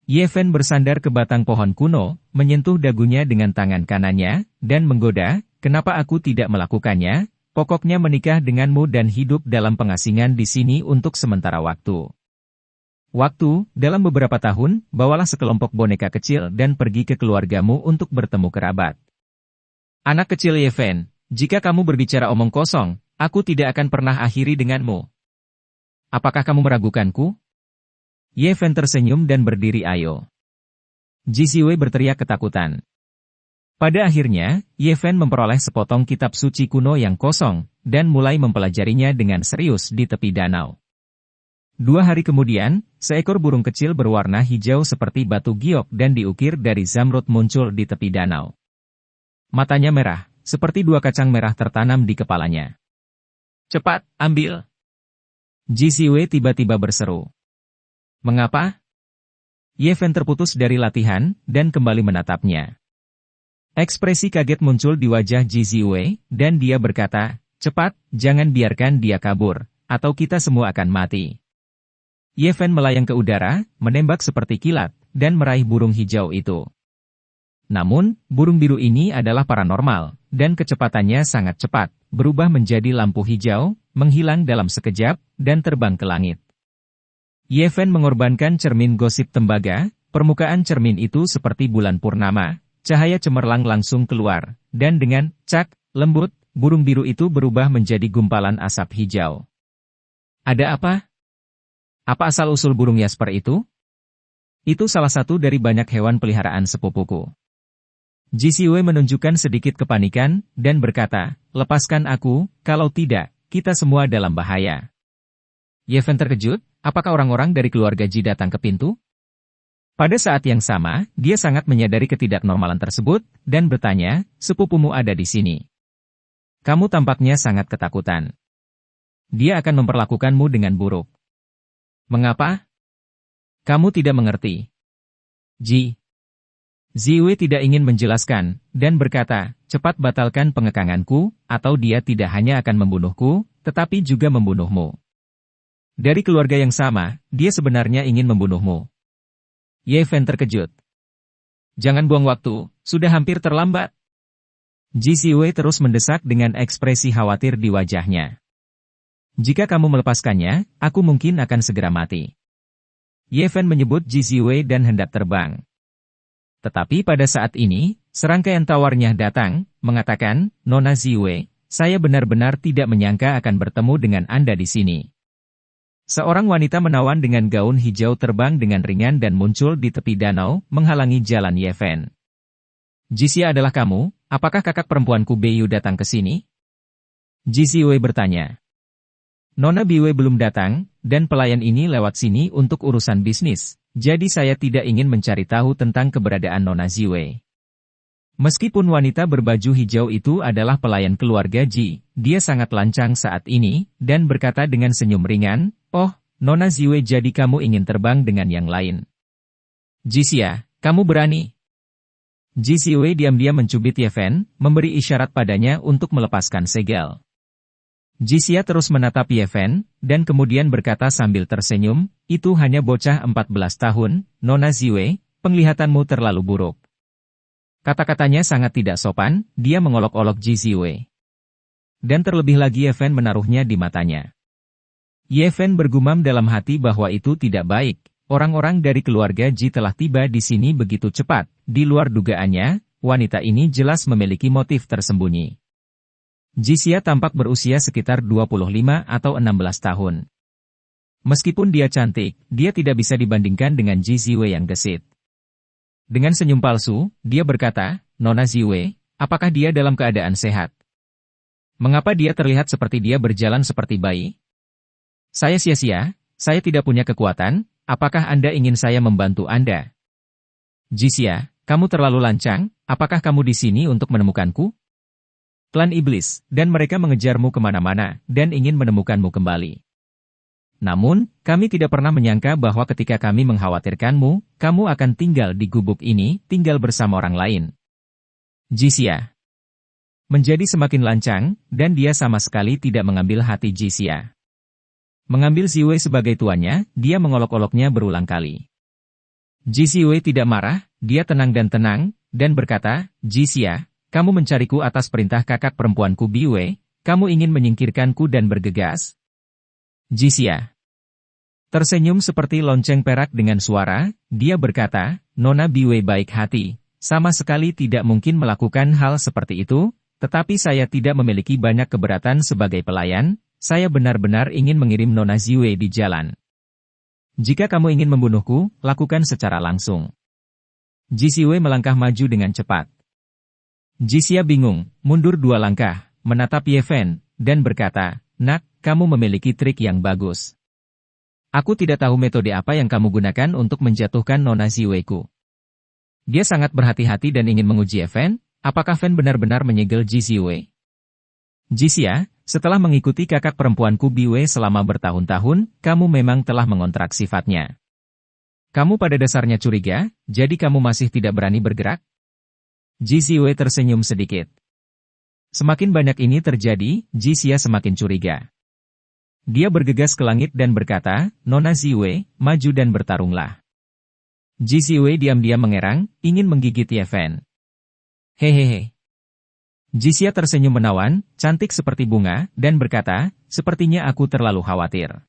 Ye Fen bersandar ke batang pohon kuno, menyentuh dagunya dengan tangan kanannya, dan menggoda, kenapa aku tidak melakukannya, pokoknya menikah denganmu dan hidup dalam pengasingan di sini untuk sementara waktu. Dalam beberapa tahun, bawalah sekelompok boneka kecil dan pergi ke keluargamu untuk bertemu kerabat. Anak kecil Ye Fen, jika kamu berbicara omong kosong, aku tidak akan pernah akhiri denganmu. Apakah kamu meragukanku? Ye Fen tersenyum dan berdiri ayo. Ji Ziwei berteriak ketakutan. Pada akhirnya, Ye Fen memperoleh sepotong kitab suci kuno yang kosong, dan mulai mempelajarinya dengan serius di tepi danau. 2 hari kemudian, seekor burung kecil berwarna hijau seperti batu giok dan diukir dari zamrud muncul di tepi danau. Matanya merah, seperti 2 kacang merah tertanam di kepalanya. Cepat, ambil! Ji Ziwei tiba-tiba berseru. Mengapa? Ye Fen terputus dari latihan, dan kembali menatapnya. Ekspresi kaget muncul di wajah Ji Ziwei, dan dia berkata, cepat, jangan biarkan dia kabur, atau kita semua akan mati. Ye Fen melayang ke udara, menembak seperti kilat, dan meraih burung hijau itu. Namun, burung biru ini adalah paranormal, dan kecepatannya sangat cepat, berubah menjadi lampu hijau, menghilang dalam sekejap, dan terbang ke langit. Ye Fen mengorbankan cermin gosip tembaga, permukaan cermin itu seperti bulan purnama, cahaya cemerlang langsung keluar, dan dengan cak, lembut, burung biru itu berubah menjadi gumpalan asap hijau. Ada apa? Apa asal-usul burung Jasper itu? Itu salah satu dari banyak hewan peliharaan sepupuku. Ji Siwei menunjukkan sedikit kepanikan, dan berkata, lepaskan aku, kalau tidak, kita semua dalam bahaya. Ye Fen terkejut, apakah orang-orang dari keluarga Ji datang ke pintu? Pada saat yang sama, dia sangat menyadari ketidaknormalan tersebut, dan bertanya, sepupumu ada di sini. Kamu tampaknya sangat ketakutan. Dia akan memperlakukanmu dengan buruk. Mengapa? Kamu tidak mengerti. Ji Ziwei tidak ingin menjelaskan, dan berkata, cepat batalkan pengekanganku, atau dia tidak hanya akan membunuhku, tetapi juga membunuhmu. Dari keluarga yang sama, dia sebenarnya ingin membunuhmu. Ye Fen terkejut. Jangan buang waktu, sudah hampir terlambat. Ji Ziwei terus mendesak dengan ekspresi khawatir di wajahnya. Jika kamu melepaskannya, aku mungkin akan segera mati. Ye Fen menyebut Ji Ziwei dan hendak terbang. Tetapi pada saat ini, serangkaian tawarnya datang, mengatakan, Nona Ziwei, saya benar-benar tidak menyangka akan bertemu dengan Anda di sini. Seorang wanita menawan dengan gaun hijau terbang dengan ringan dan muncul di tepi danau, menghalangi jalan Ye Fen. Jixia adalah kamu, apakah kakak perempuanku Beiyu datang ke sini? Ji Ziwei bertanya. Nona Biwei belum datang, dan pelayan ini lewat sini untuk urusan bisnis. Jadi saya tidak ingin mencari tahu tentang keberadaan Nona Ziwei. Meskipun wanita berbaju hijau itu adalah pelayan keluarga Ji, dia sangat lancang saat ini, dan berkata dengan senyum ringan, oh, Nona Ziwei jadi kamu ingin terbang dengan yang lain. Jixia, kamu berani. Ji Ziwei diam-diam mencubit Ye Fen, memberi isyarat padanya untuk melepaskan segel. Jixia terus menatap Ye Fen, dan kemudian berkata sambil tersenyum, itu hanya bocah 14 tahun, Nona Ziwei, penglihatanmu terlalu buruk. Kata-katanya sangat tidak sopan, dia mengolok-olok Ji Ziwei. Dan terlebih lagi Ye Fen menaruhnya di matanya. Ye Fen bergumam dalam hati bahwa itu tidak baik, orang-orang dari keluarga Ji telah tiba di sini begitu cepat, di luar dugaannya, wanita ini jelas memiliki motif tersembunyi. Jixia tampak berusia sekitar 25 atau 16 tahun. Meskipun dia cantik, dia tidak bisa dibandingkan dengan Ji Ziwei yang gesit. Dengan senyum palsu, dia berkata, Nona Ziwei, apakah dia dalam keadaan sehat? Mengapa dia terlihat seperti dia berjalan seperti bayi? Saya sia-sia, saya tidak punya kekuatan, apakah Anda ingin saya membantu Anda? Jixia, kamu terlalu lancang, apakah kamu di sini untuk menemukanku? Klan iblis, dan mereka mengejarmu kemana-mana, dan ingin menemukanmu kembali. Namun, kami tidak pernah menyangka bahwa ketika kami mengkhawatirkanmu, kamu akan tinggal di gubuk ini, tinggal bersama orang lain. Jixia menjadi semakin lancang, dan dia sama sekali tidak mengambil hati Jixia. Mengambil Ziwei sebagai tuannya, dia mengolok-oloknya berulang kali. Ji Ziwei tidak marah, dia tenang, dan berkata, Jixia, kamu mencariku atas perintah kakak perempuanku Biwei, kamu ingin menyingkirkanku dan bergegas? Jixia tersenyum seperti lonceng perak dengan suara, dia berkata, Nona Biwei baik hati, sama sekali tidak mungkin melakukan hal seperti itu, tetapi saya tidak memiliki banyak keberatan sebagai pelayan, saya benar-benar ingin mengirim Nona Ziwei di jalan. Jika kamu ingin membunuhku, lakukan secara langsung. Ji Ziwei melangkah maju dengan cepat. Jixia bingung, mundur 2 langkah, menatap Ye Fen, dan berkata, Nak, kamu memiliki trik yang bagus. Aku tidak tahu metode apa yang kamu gunakan untuk menjatuhkan Nona Ziwei-ku. Dia sangat berhati-hati dan ingin menguji Ye Fen, apakah Fen benar-benar menyegel Ji Ziwei? Jixia, setelah mengikuti kakak perempuanku Biwei selama bertahun-tahun, kamu memang telah mengontrak sifatnya. Kamu pada dasarnya curiga, jadi kamu masih tidak berani bergerak? Ji Ziwei tersenyum sedikit. Semakin banyak ini terjadi, Jixia semakin curiga. Dia bergegas ke langit dan berkata, Nona Ziwei, maju dan bertarunglah. Ji Ziwei diam-diam mengerang, ingin menggigit Ye Fen. Hehehe. Jixia tersenyum menawan, cantik seperti bunga, dan berkata, sepertinya aku terlalu khawatir.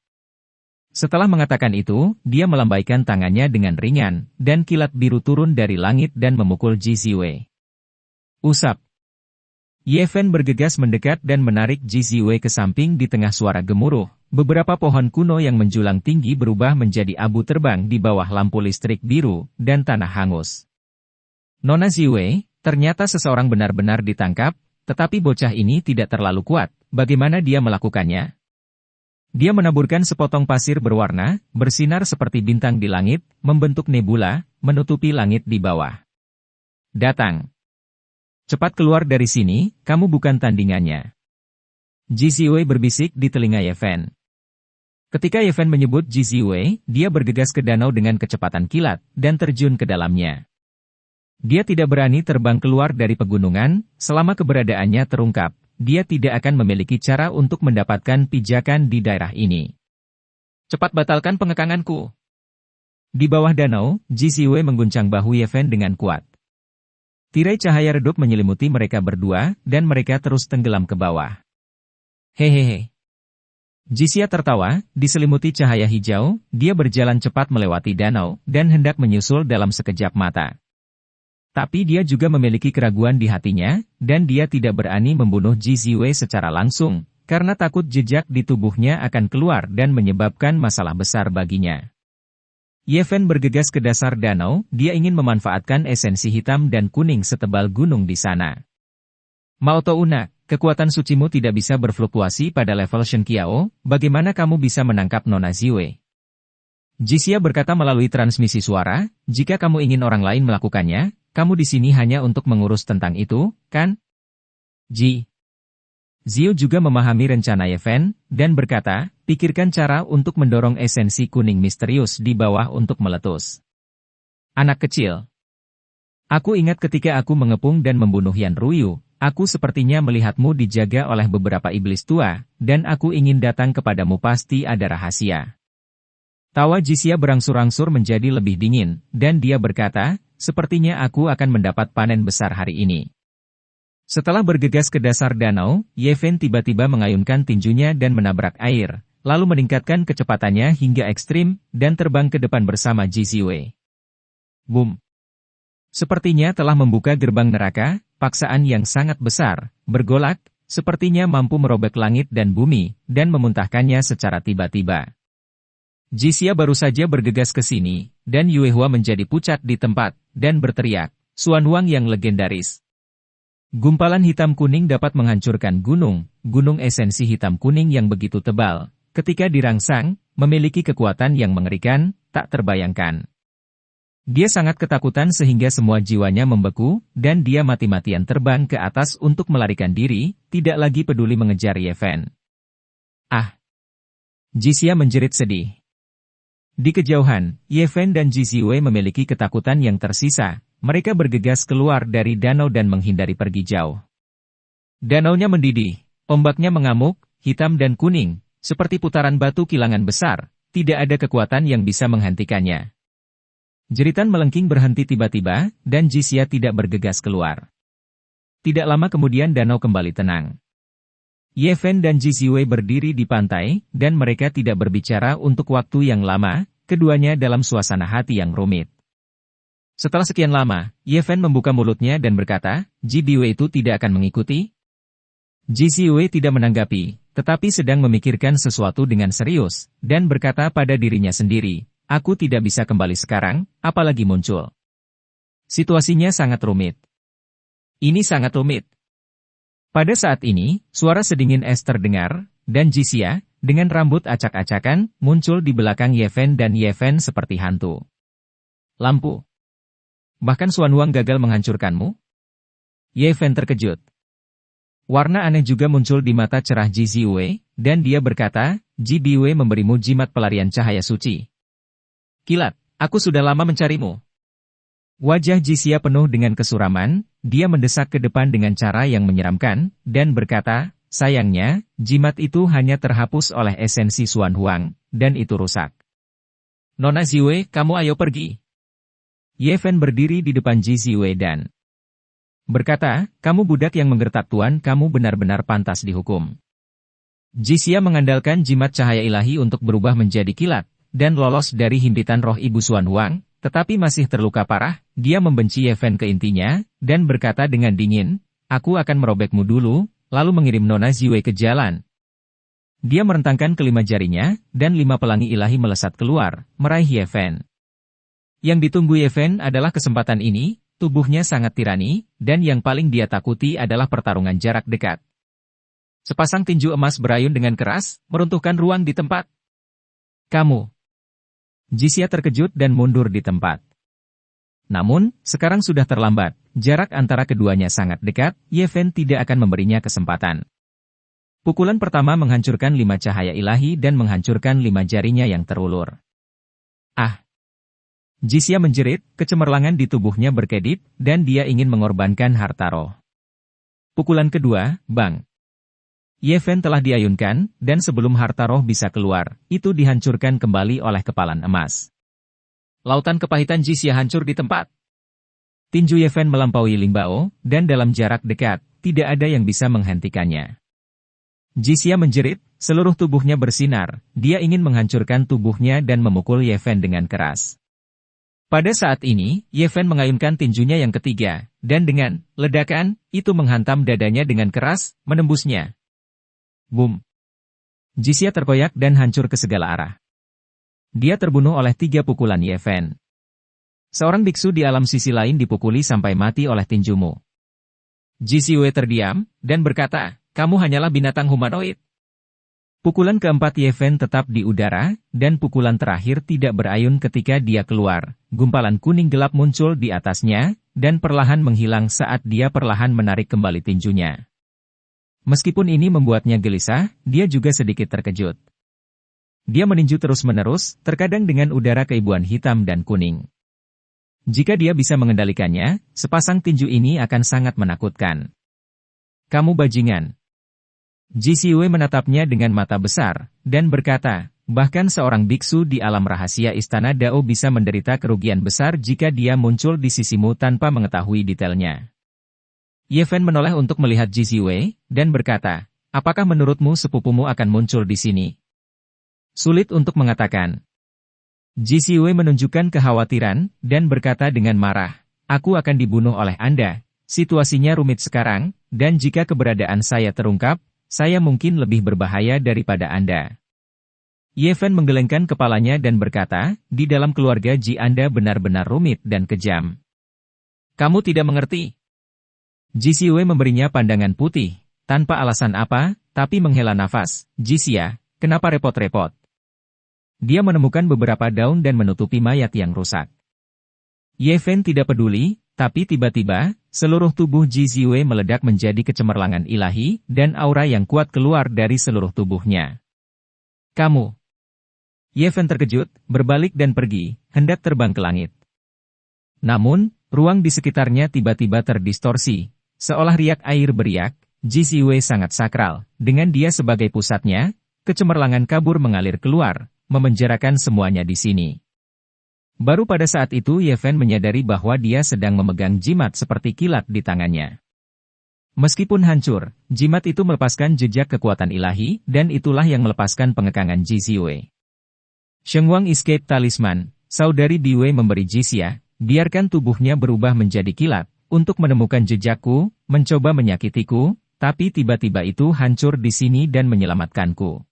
Setelah mengatakan itu, dia melambaikan tangannya dengan ringan, dan kilat biru turun dari langit dan memukul Ji Ziwei. Usap. Ye Fen bergegas mendekat dan menarik Ji Ziwei ke samping di tengah suara gemuruh. Beberapa pohon kuno yang menjulang tinggi berubah menjadi abu terbang di bawah lampu listrik biru, dan tanah hangus. Nona Ziwei, ternyata seseorang benar-benar ditangkap, tetapi bocah ini tidak terlalu kuat. Bagaimana dia melakukannya? Dia menaburkan sepotong pasir berwarna, bersinar seperti bintang di langit, membentuk nebula, menutupi langit di bawah. Datang. Cepat keluar dari sini, kamu bukan tandingannya. Ji Ziwei berbisik di telinga Ye Fen. Ketika Ye Fen menyebut Ji Ziwei, dia bergegas ke danau dengan kecepatan kilat, dan terjun ke dalamnya. Dia tidak berani terbang keluar dari pegunungan, selama keberadaannya terungkap, dia tidak akan memiliki cara untuk mendapatkan pijakan di daerah ini. Cepat batalkan pengekanganku. Di bawah danau, Ji Ziwei mengguncang bahu Ye Fen dengan kuat. Tirai cahaya redup menyelimuti mereka berdua, dan mereka terus tenggelam ke bawah. Hehehe. Jisia tertawa, diselimuti cahaya hijau, dia berjalan cepat melewati danau, dan hendak menyusul dalam sekejap mata. Tapi dia juga memiliki keraguan di hatinya, dan dia tidak berani membunuh Ji Ziwei secara langsung, karena takut jejak di tubuhnya akan keluar dan menyebabkan masalah besar baginya. Ye Fen bergegas ke dasar danau, dia ingin memanfaatkan esensi hitam dan kuning setebal gunung di sana. Mao Touna, kekuatan sucimu tidak bisa berfluktuasi pada level Shen Qiao, bagaimana kamu bisa menangkap Nona Ziwei? Jisia berkata melalui transmisi suara, jika kamu ingin orang lain melakukannya, kamu di sini hanya untuk mengurus tentang itu, kan? Ji. Ziu juga memahami rencana Ye Fen, dan berkata, pikirkan cara untuk mendorong esensi kuning misterius di bawah untuk meletus. Anak kecil. Aku ingat ketika aku mengepung dan membunuh Yan Ruyu, aku sepertinya melihatmu dijaga oleh beberapa iblis tua, dan aku ingin datang kepadamu pasti ada rahasia. Tawa Jisia berangsur-angsur menjadi lebih dingin, dan dia berkata, sepertinya aku akan mendapat panen besar hari ini. Setelah bergegas ke dasar danau, Ye Fen tiba-tiba mengayunkan tinjunya dan menabrak air, lalu meningkatkan kecepatannya hingga ekstrim, dan terbang ke depan bersama Ji Ziwei. Boom! Sepertinya telah membuka gerbang neraka, paksaan yang sangat besar, bergolak, sepertinya mampu merobek langit dan bumi, dan memuntahkannya secara tiba-tiba. Jisia baru saja bergegas ke sini, dan Yue Hua menjadi pucat di tempat, dan berteriak, Xuan Huang yang legendaris. Gumpalan hitam kuning dapat menghancurkan gunung, gunung esensi hitam kuning yang begitu tebal, ketika dirangsang, memiliki kekuatan yang mengerikan, tak terbayangkan. Dia sangat ketakutan sehingga semua jiwanya membeku, dan dia mati-matian terbang ke atas untuk melarikan diri, tidak lagi peduli mengejar Ye Fen. Ah! Jisia menjerit sedih. Di kejauhan, Ye Fen dan Ji Ziwei memiliki ketakutan yang tersisa. Mereka bergegas keluar dari danau dan menghindari pergi jauh. Danaunya mendidih, ombaknya mengamuk, hitam dan kuning, seperti putaran batu kilangan besar, tidak ada kekuatan yang bisa menghentikannya. Jeritan melengking berhenti tiba-tiba, dan Jisia tidak bergegas keluar. Tidak lama kemudian danau kembali tenang. Ye Fen dan Ji Ziwei berdiri di pantai, dan mereka tidak berbicara untuk waktu yang lama, keduanya dalam suasana hati yang rumit. Setelah sekian lama, Ye Fen membuka mulutnya dan berkata, Ji Biwei itu tidak akan mengikuti? Ji Ziwei tidak menanggapi, tetapi sedang memikirkan sesuatu dengan serius, dan berkata pada dirinya sendiri, aku tidak bisa kembali sekarang, apalagi muncul. Situasinya sangat rumit. Ini sangat rumit. Pada saat ini, suara sedingin es terdengar, dan Jisia, dengan rambut acak-acakan, muncul di belakang Ye Fen dan Ye Fen seperti hantu. Lampu. Bahkan Xuan Huang gagal menghancurkanmu? Ye Fen terkejut. Warna aneh juga muncul di mata cerah Ji Ziwei, dan dia berkata, Ji Biwei memberimu jimat pelarian cahaya suci. Kilat, aku sudah lama mencarimu. Wajah Jisia penuh dengan kesuraman, dia mendesak ke depan dengan cara yang menyeramkan, dan berkata, sayangnya, jimat itu hanya terhapus oleh esensi Xuan Huang, dan itu rusak. Nona Ziwei, kamu ayo pergi. Ye Fen berdiri di depan Ji Ziwei dan berkata, kamu budak yang menggertak tuan, kamu benar-benar pantas dihukum. Jisia mengandalkan jimat cahaya ilahi untuk berubah menjadi kilat, dan lolos dari himpitan roh Ibu Xuan Huang, tetapi masih terluka parah. Dia membenci Ye Fen ke intinya, dan berkata dengan dingin, "Aku akan merobekmu dulu, lalu mengirim Nona Ziwei ke jalan." Dia merentangkan kelima jarinya, dan 5 pelangi ilahi melesat keluar, meraih Ye Fen. Yang ditunggu Ye Fen adalah kesempatan ini. Tubuhnya sangat tirani, dan yang paling dia takuti adalah pertarungan jarak dekat. Sepasang tinju emas berayun dengan keras, meruntuhkan ruang di tempat. "Kamu!" Jisia terkejut dan mundur di tempat. Namun, sekarang sudah terlambat. Jarak antara keduanya sangat dekat, Ye Fen tidak akan memberinya kesempatan. Pukulan pertama menghancurkan 5 cahaya ilahi dan menghancurkan 5 jarinya yang terulur. "Ah!" Jisia menjerit, kecemerlangan di tubuhnya berkedip, dan dia ingin mengorbankan harta roh. Pukulan kedua, bang! Ye Fen telah diayunkan, dan sebelum harta roh bisa keluar, itu dihancurkan kembali oleh kepalan emas. Lautan kepahitan Jisia hancur di tempat. Tinju Ye Fen melampaui Ling Bao, dan dalam jarak dekat, tidak ada yang bisa menghentikannya. Jisia menjerit, seluruh tubuhnya bersinar, dia ingin menghancurkan tubuhnya dan memukul Ye Fen dengan keras. Pada saat ini, Ye Fen mengayunkan tinjunya yang ketiga, dan dengan ledakan, itu menghantam dadanya dengan keras, menembusnya. Boom! Jisia terkoyak dan hancur ke segala arah. Dia terbunuh oleh 3 pukulan Ye Fen. Seorang biksu di alam sisi lain dipukuli sampai mati oleh tinjumu. Jisiwe terdiam, dan berkata, "Kamu hanyalah binatang humanoid." Pukulan keempat Ye Fen tetap di udara, dan pukulan terakhir tidak berayun ketika dia keluar. Gumpalan kuning gelap muncul di atasnya, dan perlahan menghilang saat dia perlahan menarik kembali tinjunya. Meskipun ini membuatnya gelisah, dia juga sedikit terkejut. Dia meninju terus-menerus, terkadang dengan udara keibuan hitam dan kuning. Jika dia bisa mengendalikannya, sepasang tinju ini akan sangat menakutkan. "Kamu bajingan." Jisiwe menatapnya dengan mata besar, dan berkata, bahkan seorang biksu di alam rahasia Istana Dao bisa menderita kerugian besar jika dia muncul di sisimu tanpa mengetahui detailnya. Ye Fen menoleh untuk melihat Jisiwe, dan berkata, "Apakah menurutmu sepupumu akan muncul di sini?" Sulit untuk mengatakan. Jisiwe menunjukkan kekhawatiran, dan berkata dengan marah, "Aku akan dibunuh oleh Anda. Situasinya rumit sekarang, dan jika keberadaan saya terungkap, saya mungkin lebih berbahaya daripada Anda." Ye Fen menggelengkan kepalanya dan berkata, "Di dalam keluarga Ji Anda benar-benar rumit dan kejam. Kamu tidak mengerti." Jisiwe memberinya pandangan putih, tanpa alasan apa, tapi menghela nafas. "Jisia, kenapa repot-repot?" Dia menemukan beberapa daun dan menutupi mayat yang rusak. Ye Fen tidak peduli, tapi tiba-tiba, seluruh tubuh Jisiwe meledak menjadi kecemerlangan ilahi, dan aura yang kuat keluar dari seluruh tubuhnya. "Kamu!" Ye Fen terkejut, berbalik dan pergi, hendak terbang ke langit. Namun, ruang di sekitarnya tiba-tiba terdistorsi, seolah riak air beriak. Jisiwe sangat sakral, dengan dia sebagai pusatnya, kecemerlangan kabur mengalir keluar, memenjarakan semuanya di sini. Baru pada saat itu Ye Fen menyadari bahwa dia sedang memegang jimat seperti kilat di tangannya. Meskipun hancur, jimat itu melepaskan jejak kekuatan ilahi, dan itulah yang melepaskan pengekangan Jisiwe. Shengwang Escape Talisman, saudari Diwei memberi Jisia, biarkan tubuhnya berubah menjadi kilat, untuk menemukan jejakku, mencoba menyakitiku, tapi tiba-tiba itu hancur di sini dan menyelamatkanku.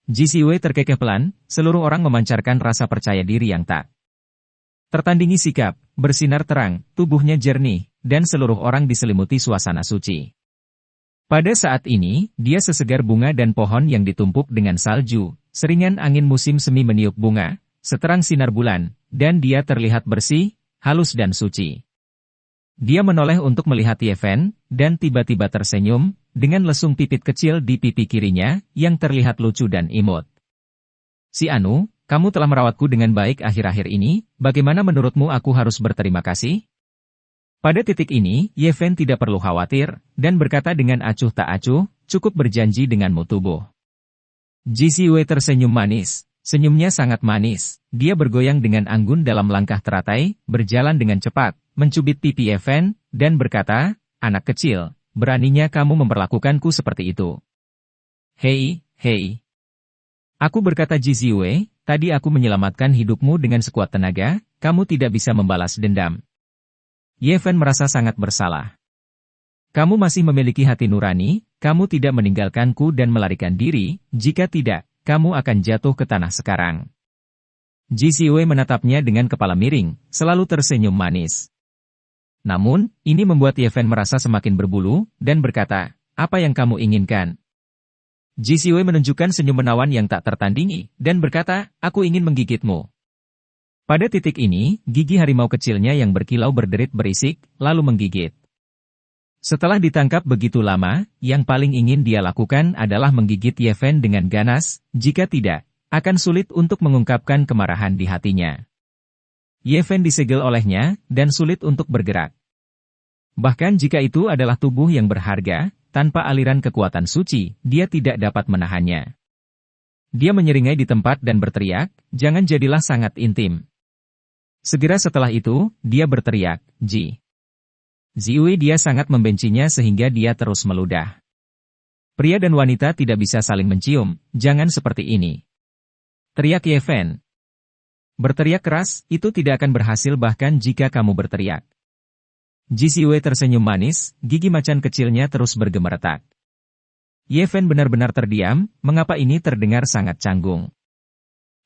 Jisiwe terkekeh pelan, seluruh orang memancarkan rasa percaya diri yang tak tertandingi sikap, bersinar terang, tubuhnya jernih, dan seluruh orang diselimuti suasana suci. Pada saat ini, dia sesegar bunga dan pohon yang ditumpuk dengan salju, seringan angin musim semi meniup bunga, seterang sinar bulan, dan dia terlihat bersih, halus dan suci. Dia menoleh untuk melihat Ye Fen, dan tiba-tiba tersenyum, dengan lesung pipit kecil di pipi kirinya, yang terlihat lucu dan imut. "Si Anu, kamu telah merawatku dengan baik akhir-akhir ini, bagaimana menurutmu aku harus berterima kasih?" Pada titik ini, Ye Fen tidak perlu khawatir, dan berkata dengan acuh tak acuh, "Cukup berjanji denganmu tubuh." Jisiwe tersenyum manis, senyumnya sangat manis, dia bergoyang dengan anggun dalam langkah teratai, berjalan dengan cepat, mencubit pipi Ye Fen, dan berkata, "Anak kecil, beraninya kamu memperlakukanku seperti itu." Hei, hei. Aku berkata Ji Ziwei, tadi aku menyelamatkan hidupmu dengan sekuat tenaga, kamu tidak bisa membalas dendam. Ye Fen merasa sangat bersalah. Kamu masih memiliki hati nurani, kamu tidak meninggalkanku dan melarikan diri, jika tidak, kamu akan jatuh ke tanah sekarang. Ji Ziwei menatapnya dengan kepala miring, selalu tersenyum manis. Namun, ini membuat Ye Fen merasa semakin berbulu, dan berkata, apa yang kamu inginkan? Ji Ziwei menunjukkan senyum menawan yang tak tertandingi, dan berkata, aku ingin menggigitmu. Pada titik ini, gigi harimau kecilnya yang berkilau berderit berisik, lalu menggigit. Setelah ditangkap begitu lama, yang paling ingin dia lakukan adalah menggigit Ye Fen dengan ganas, jika tidak, akan sulit untuk mengungkapkan kemarahan di hatinya. Ye Fen disegel olehnya, dan sulit untuk bergerak. Bahkan jika itu adalah tubuh yang berharga, tanpa aliran kekuatan suci, dia tidak dapat menahannya. Dia menyeringai di tempat dan berteriak, jangan jadilah sangat intim. Segera setelah itu, dia berteriak, Ji Ziwei. Dia sangat membencinya sehingga dia terus meludah. Pria dan wanita tidak bisa saling mencium, jangan seperti ini. Teriak Ye Fen. Berteriak keras, itu tidak akan berhasil bahkan jika kamu berteriak. Ji Ziwei tersenyum manis, gigi macan kecilnya terus bergemeretak. Ye Fen benar-benar terdiam, mengapa ini terdengar sangat canggung.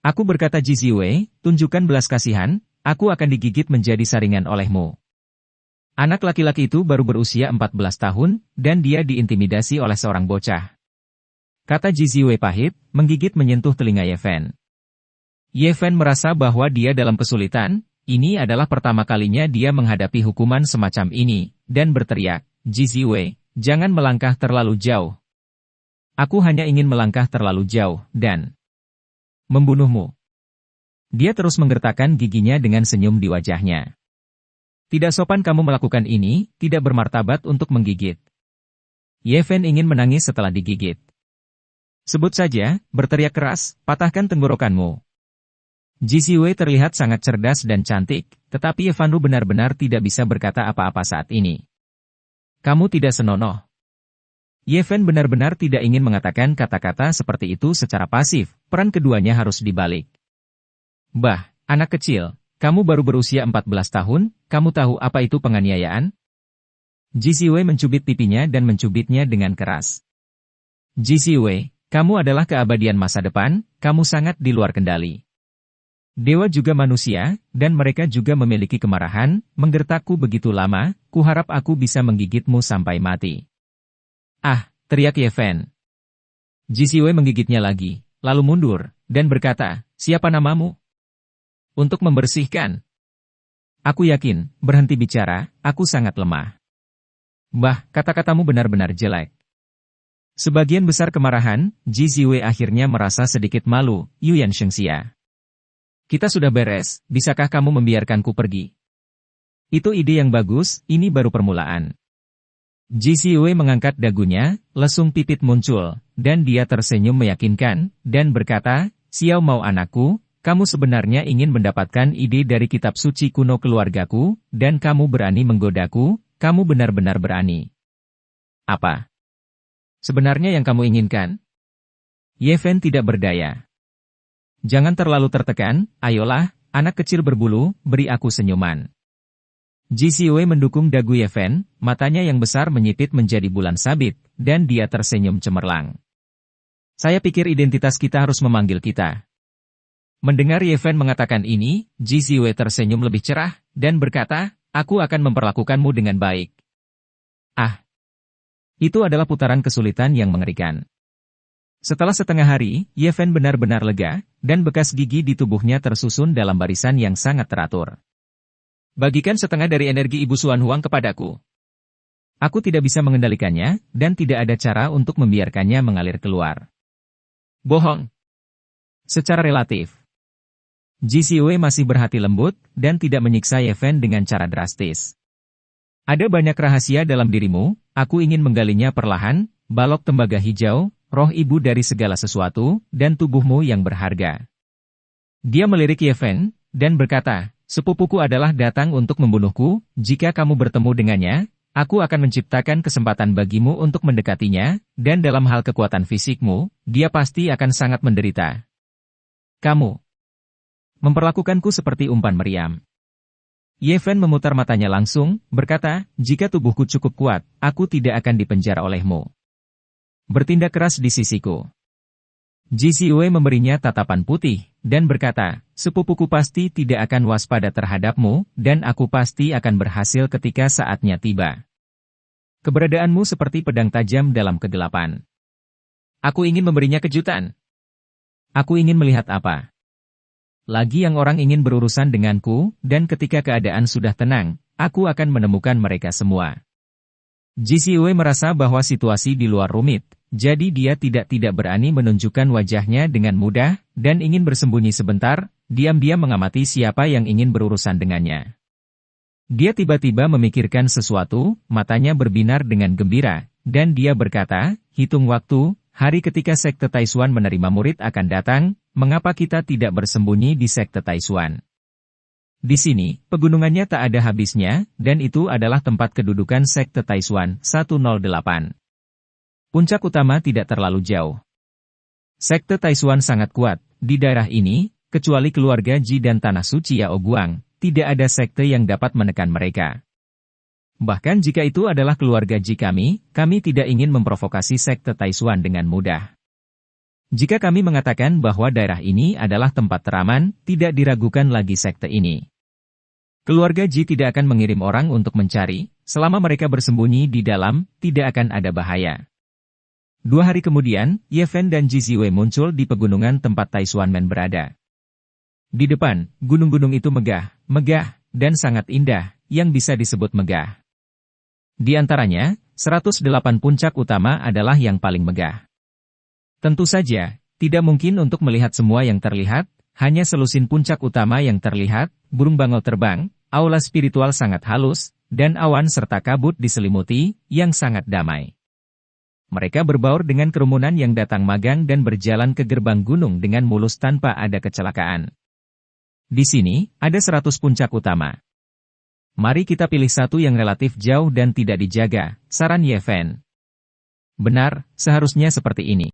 Aku berkata Ji Ziwei, tunjukkan belas kasihan, aku akan digigit menjadi saringan olehmu. Anak laki-laki itu baru berusia 14 tahun, dan dia diintimidasi oleh seorang bocah. Kata Ji Ziwei pahit, menggigit menyentuh telinga Ye Fen. Ye Fen merasa bahwa dia dalam kesulitan. Ini adalah pertama kalinya dia menghadapi hukuman semacam ini, dan berteriak, Ji Ziwei, jangan melangkah terlalu jauh. Aku hanya ingin melangkah terlalu jauh, dan membunuhmu. Dia terus menggertakkan giginya dengan senyum di wajahnya. Tidak sopan kamu melakukan ini, tidak bermartabat untuk menggigit. Ye Fen ingin menangis setelah digigit. Sebut saja, berteriak keras, patahkan tenggorokanmu. Ji Ziwei terlihat sangat cerdas dan cantik, tetapi Ye Fanru benar-benar tidak bisa berkata apa-apa saat ini. Kamu tidak senonoh. Ye Fen benar-benar tidak ingin mengatakan kata-kata seperti itu secara pasif, peran keduanya harus dibalik. Bah, anak kecil, kamu baru berusia 14 tahun, kamu tahu apa itu penganiayaan? Ji Ziwei mencubit pipinya dan mencubitnya dengan keras. Ji Ziwei, kamu adalah keabadian masa depan, kamu sangat di luar kendali. Dewa juga manusia, dan mereka juga memiliki kemarahan, menggertakku begitu lama, kuharap aku bisa menggigitmu sampai mati. Ah, teriak Ye Fen. Ji Ziwei menggigitnya lagi, lalu mundur, dan berkata, siapa namamu? Untuk membersihkan. Aku yakin, berhenti bicara, aku sangat lemah. Bah, kata-katamu benar-benar jelek. Sebagian besar kemarahan, Ji Ziwei akhirnya merasa sedikit malu, Yuan Shengxia. Kita sudah beres, bisakah kamu membiarkanku pergi? Itu ide yang bagus, ini baru permulaan. Ji Ziwei mengangkat dagunya, lesung pipit muncul, dan dia tersenyum meyakinkan, dan berkata, Xiao Mao anakku, kamu sebenarnya ingin mendapatkan ide dari kitab suci kuno keluargaku, dan kamu berani menggodaku, kamu benar-benar berani. Apa? Sebenarnya yang kamu inginkan? Ye Fen tidak berdaya. Jangan terlalu tertekan, ayolah, anak kecil berbulu, beri aku senyuman. Ji Ziwei mendukung dagu Ye Fen, matanya yang besar menyipit menjadi bulan sabit, dan dia tersenyum cemerlang. Saya pikir identitas kita harus memanggil kita. Mendengar Ye Fen mengatakan ini, Ji Ziwei tersenyum lebih cerah, dan berkata, aku akan memperlakukanmu dengan baik. Ah! Itu adalah putaran kesulitan yang mengerikan. Setelah setengah hari, Ye Fen benar-benar lega, dan bekas gigi di tubuhnya tersusun dalam barisan yang sangat teratur. Bagikan setengah dari energi Ibu Xuan Huang kepadaku. Aku tidak bisa mengendalikannya, dan tidak ada cara untuk membiarkannya mengalir keluar. Bohong. Secara relatif. Ji Ziwei masih berhati lembut, dan tidak menyiksa Ye Fen dengan cara drastis. Ada banyak rahasia dalam dirimu, aku ingin menggalinya perlahan, balok tembaga hijau, roh ibu dari segala sesuatu, dan tubuhmu yang berharga. Dia melirik Ye Fen, dan berkata, sepupuku adalah datang untuk membunuhku, jika kamu bertemu dengannya, Aku akan menciptakan kesempatan bagimu untuk mendekatinya, dan dalam hal kekuatan fisikmu, dia pasti akan sangat menderita. Kamu memperlakukanku seperti umpan meriam. Ye Fen memutar matanya langsung, berkata, jika tubuhku cukup kuat, aku tidak akan dipenjara olehmu. Bertindak keras di sisiku. Ji Xiwei memberinya tatapan putih, dan berkata, sepupuku pasti tidak akan waspada terhadapmu, dan aku pasti akan berhasil ketika saatnya tiba. Keberadaanmu seperti pedang tajam dalam kegelapan. Aku ingin memberinya kejutan. Aku ingin melihat apa lagi yang orang ingin berurusan denganku, dan ketika keadaan sudah tenang, aku akan menemukan mereka semua. Ji Xiwei merasa bahwa situasi di luar rumit, jadi dia tidak berani menunjukkan wajahnya dengan mudah, dan ingin bersembunyi sebentar, diam-diam mengamati siapa yang ingin berurusan dengannya. Dia tiba-tiba memikirkan sesuatu, matanya berbinar dengan gembira, dan dia berkata, hitung waktu, hari ketika Sekte Taishuan menerima murid akan datang, mengapa kita tidak bersembunyi di Sekte Taishuan? Di sini, pegunungannya tak ada habisnya, dan itu adalah tempat kedudukan Sekte Taishuan 108. Puncak utama tidak terlalu jauh. Sekte Taishuan sangat kuat, di daerah ini, kecuali keluarga Ji dan Tanah Suci Yao Guang, tidak ada sekte yang dapat menekan mereka. Bahkan jika itu adalah keluarga Ji kami tidak ingin memprovokasi Sekte Taishuan dengan mudah. Jika kami mengatakan bahwa daerah ini adalah tempat teraman, tidak diragukan lagi sekte ini. Keluarga Ji tidak akan mengirim orang untuk mencari, selama mereka bersembunyi di dalam, tidak akan ada bahaya. 2 hari kemudian, Ye Fen dan Ji Xiwei muncul di pegunungan tempat Taishuan Men berada. Di depan, gunung-gunung itu megah, dan sangat indah, yang bisa disebut megah. Di antaranya, 108 puncak utama adalah yang paling megah. Tentu saja, tidak mungkin untuk melihat semua yang terlihat, hanya selusin puncak utama yang terlihat, burung bangau terbang, aula spiritual sangat halus, dan awan serta kabut diselimuti, yang sangat damai. Mereka berbaur dengan kerumunan yang datang magang dan berjalan ke gerbang gunung dengan mulus tanpa ada kecelakaan. Di sini, ada 100 puncak utama. Mari kita pilih satu yang relatif jauh dan tidak dijaga, saran Ye Fen. Benar, seharusnya seperti ini.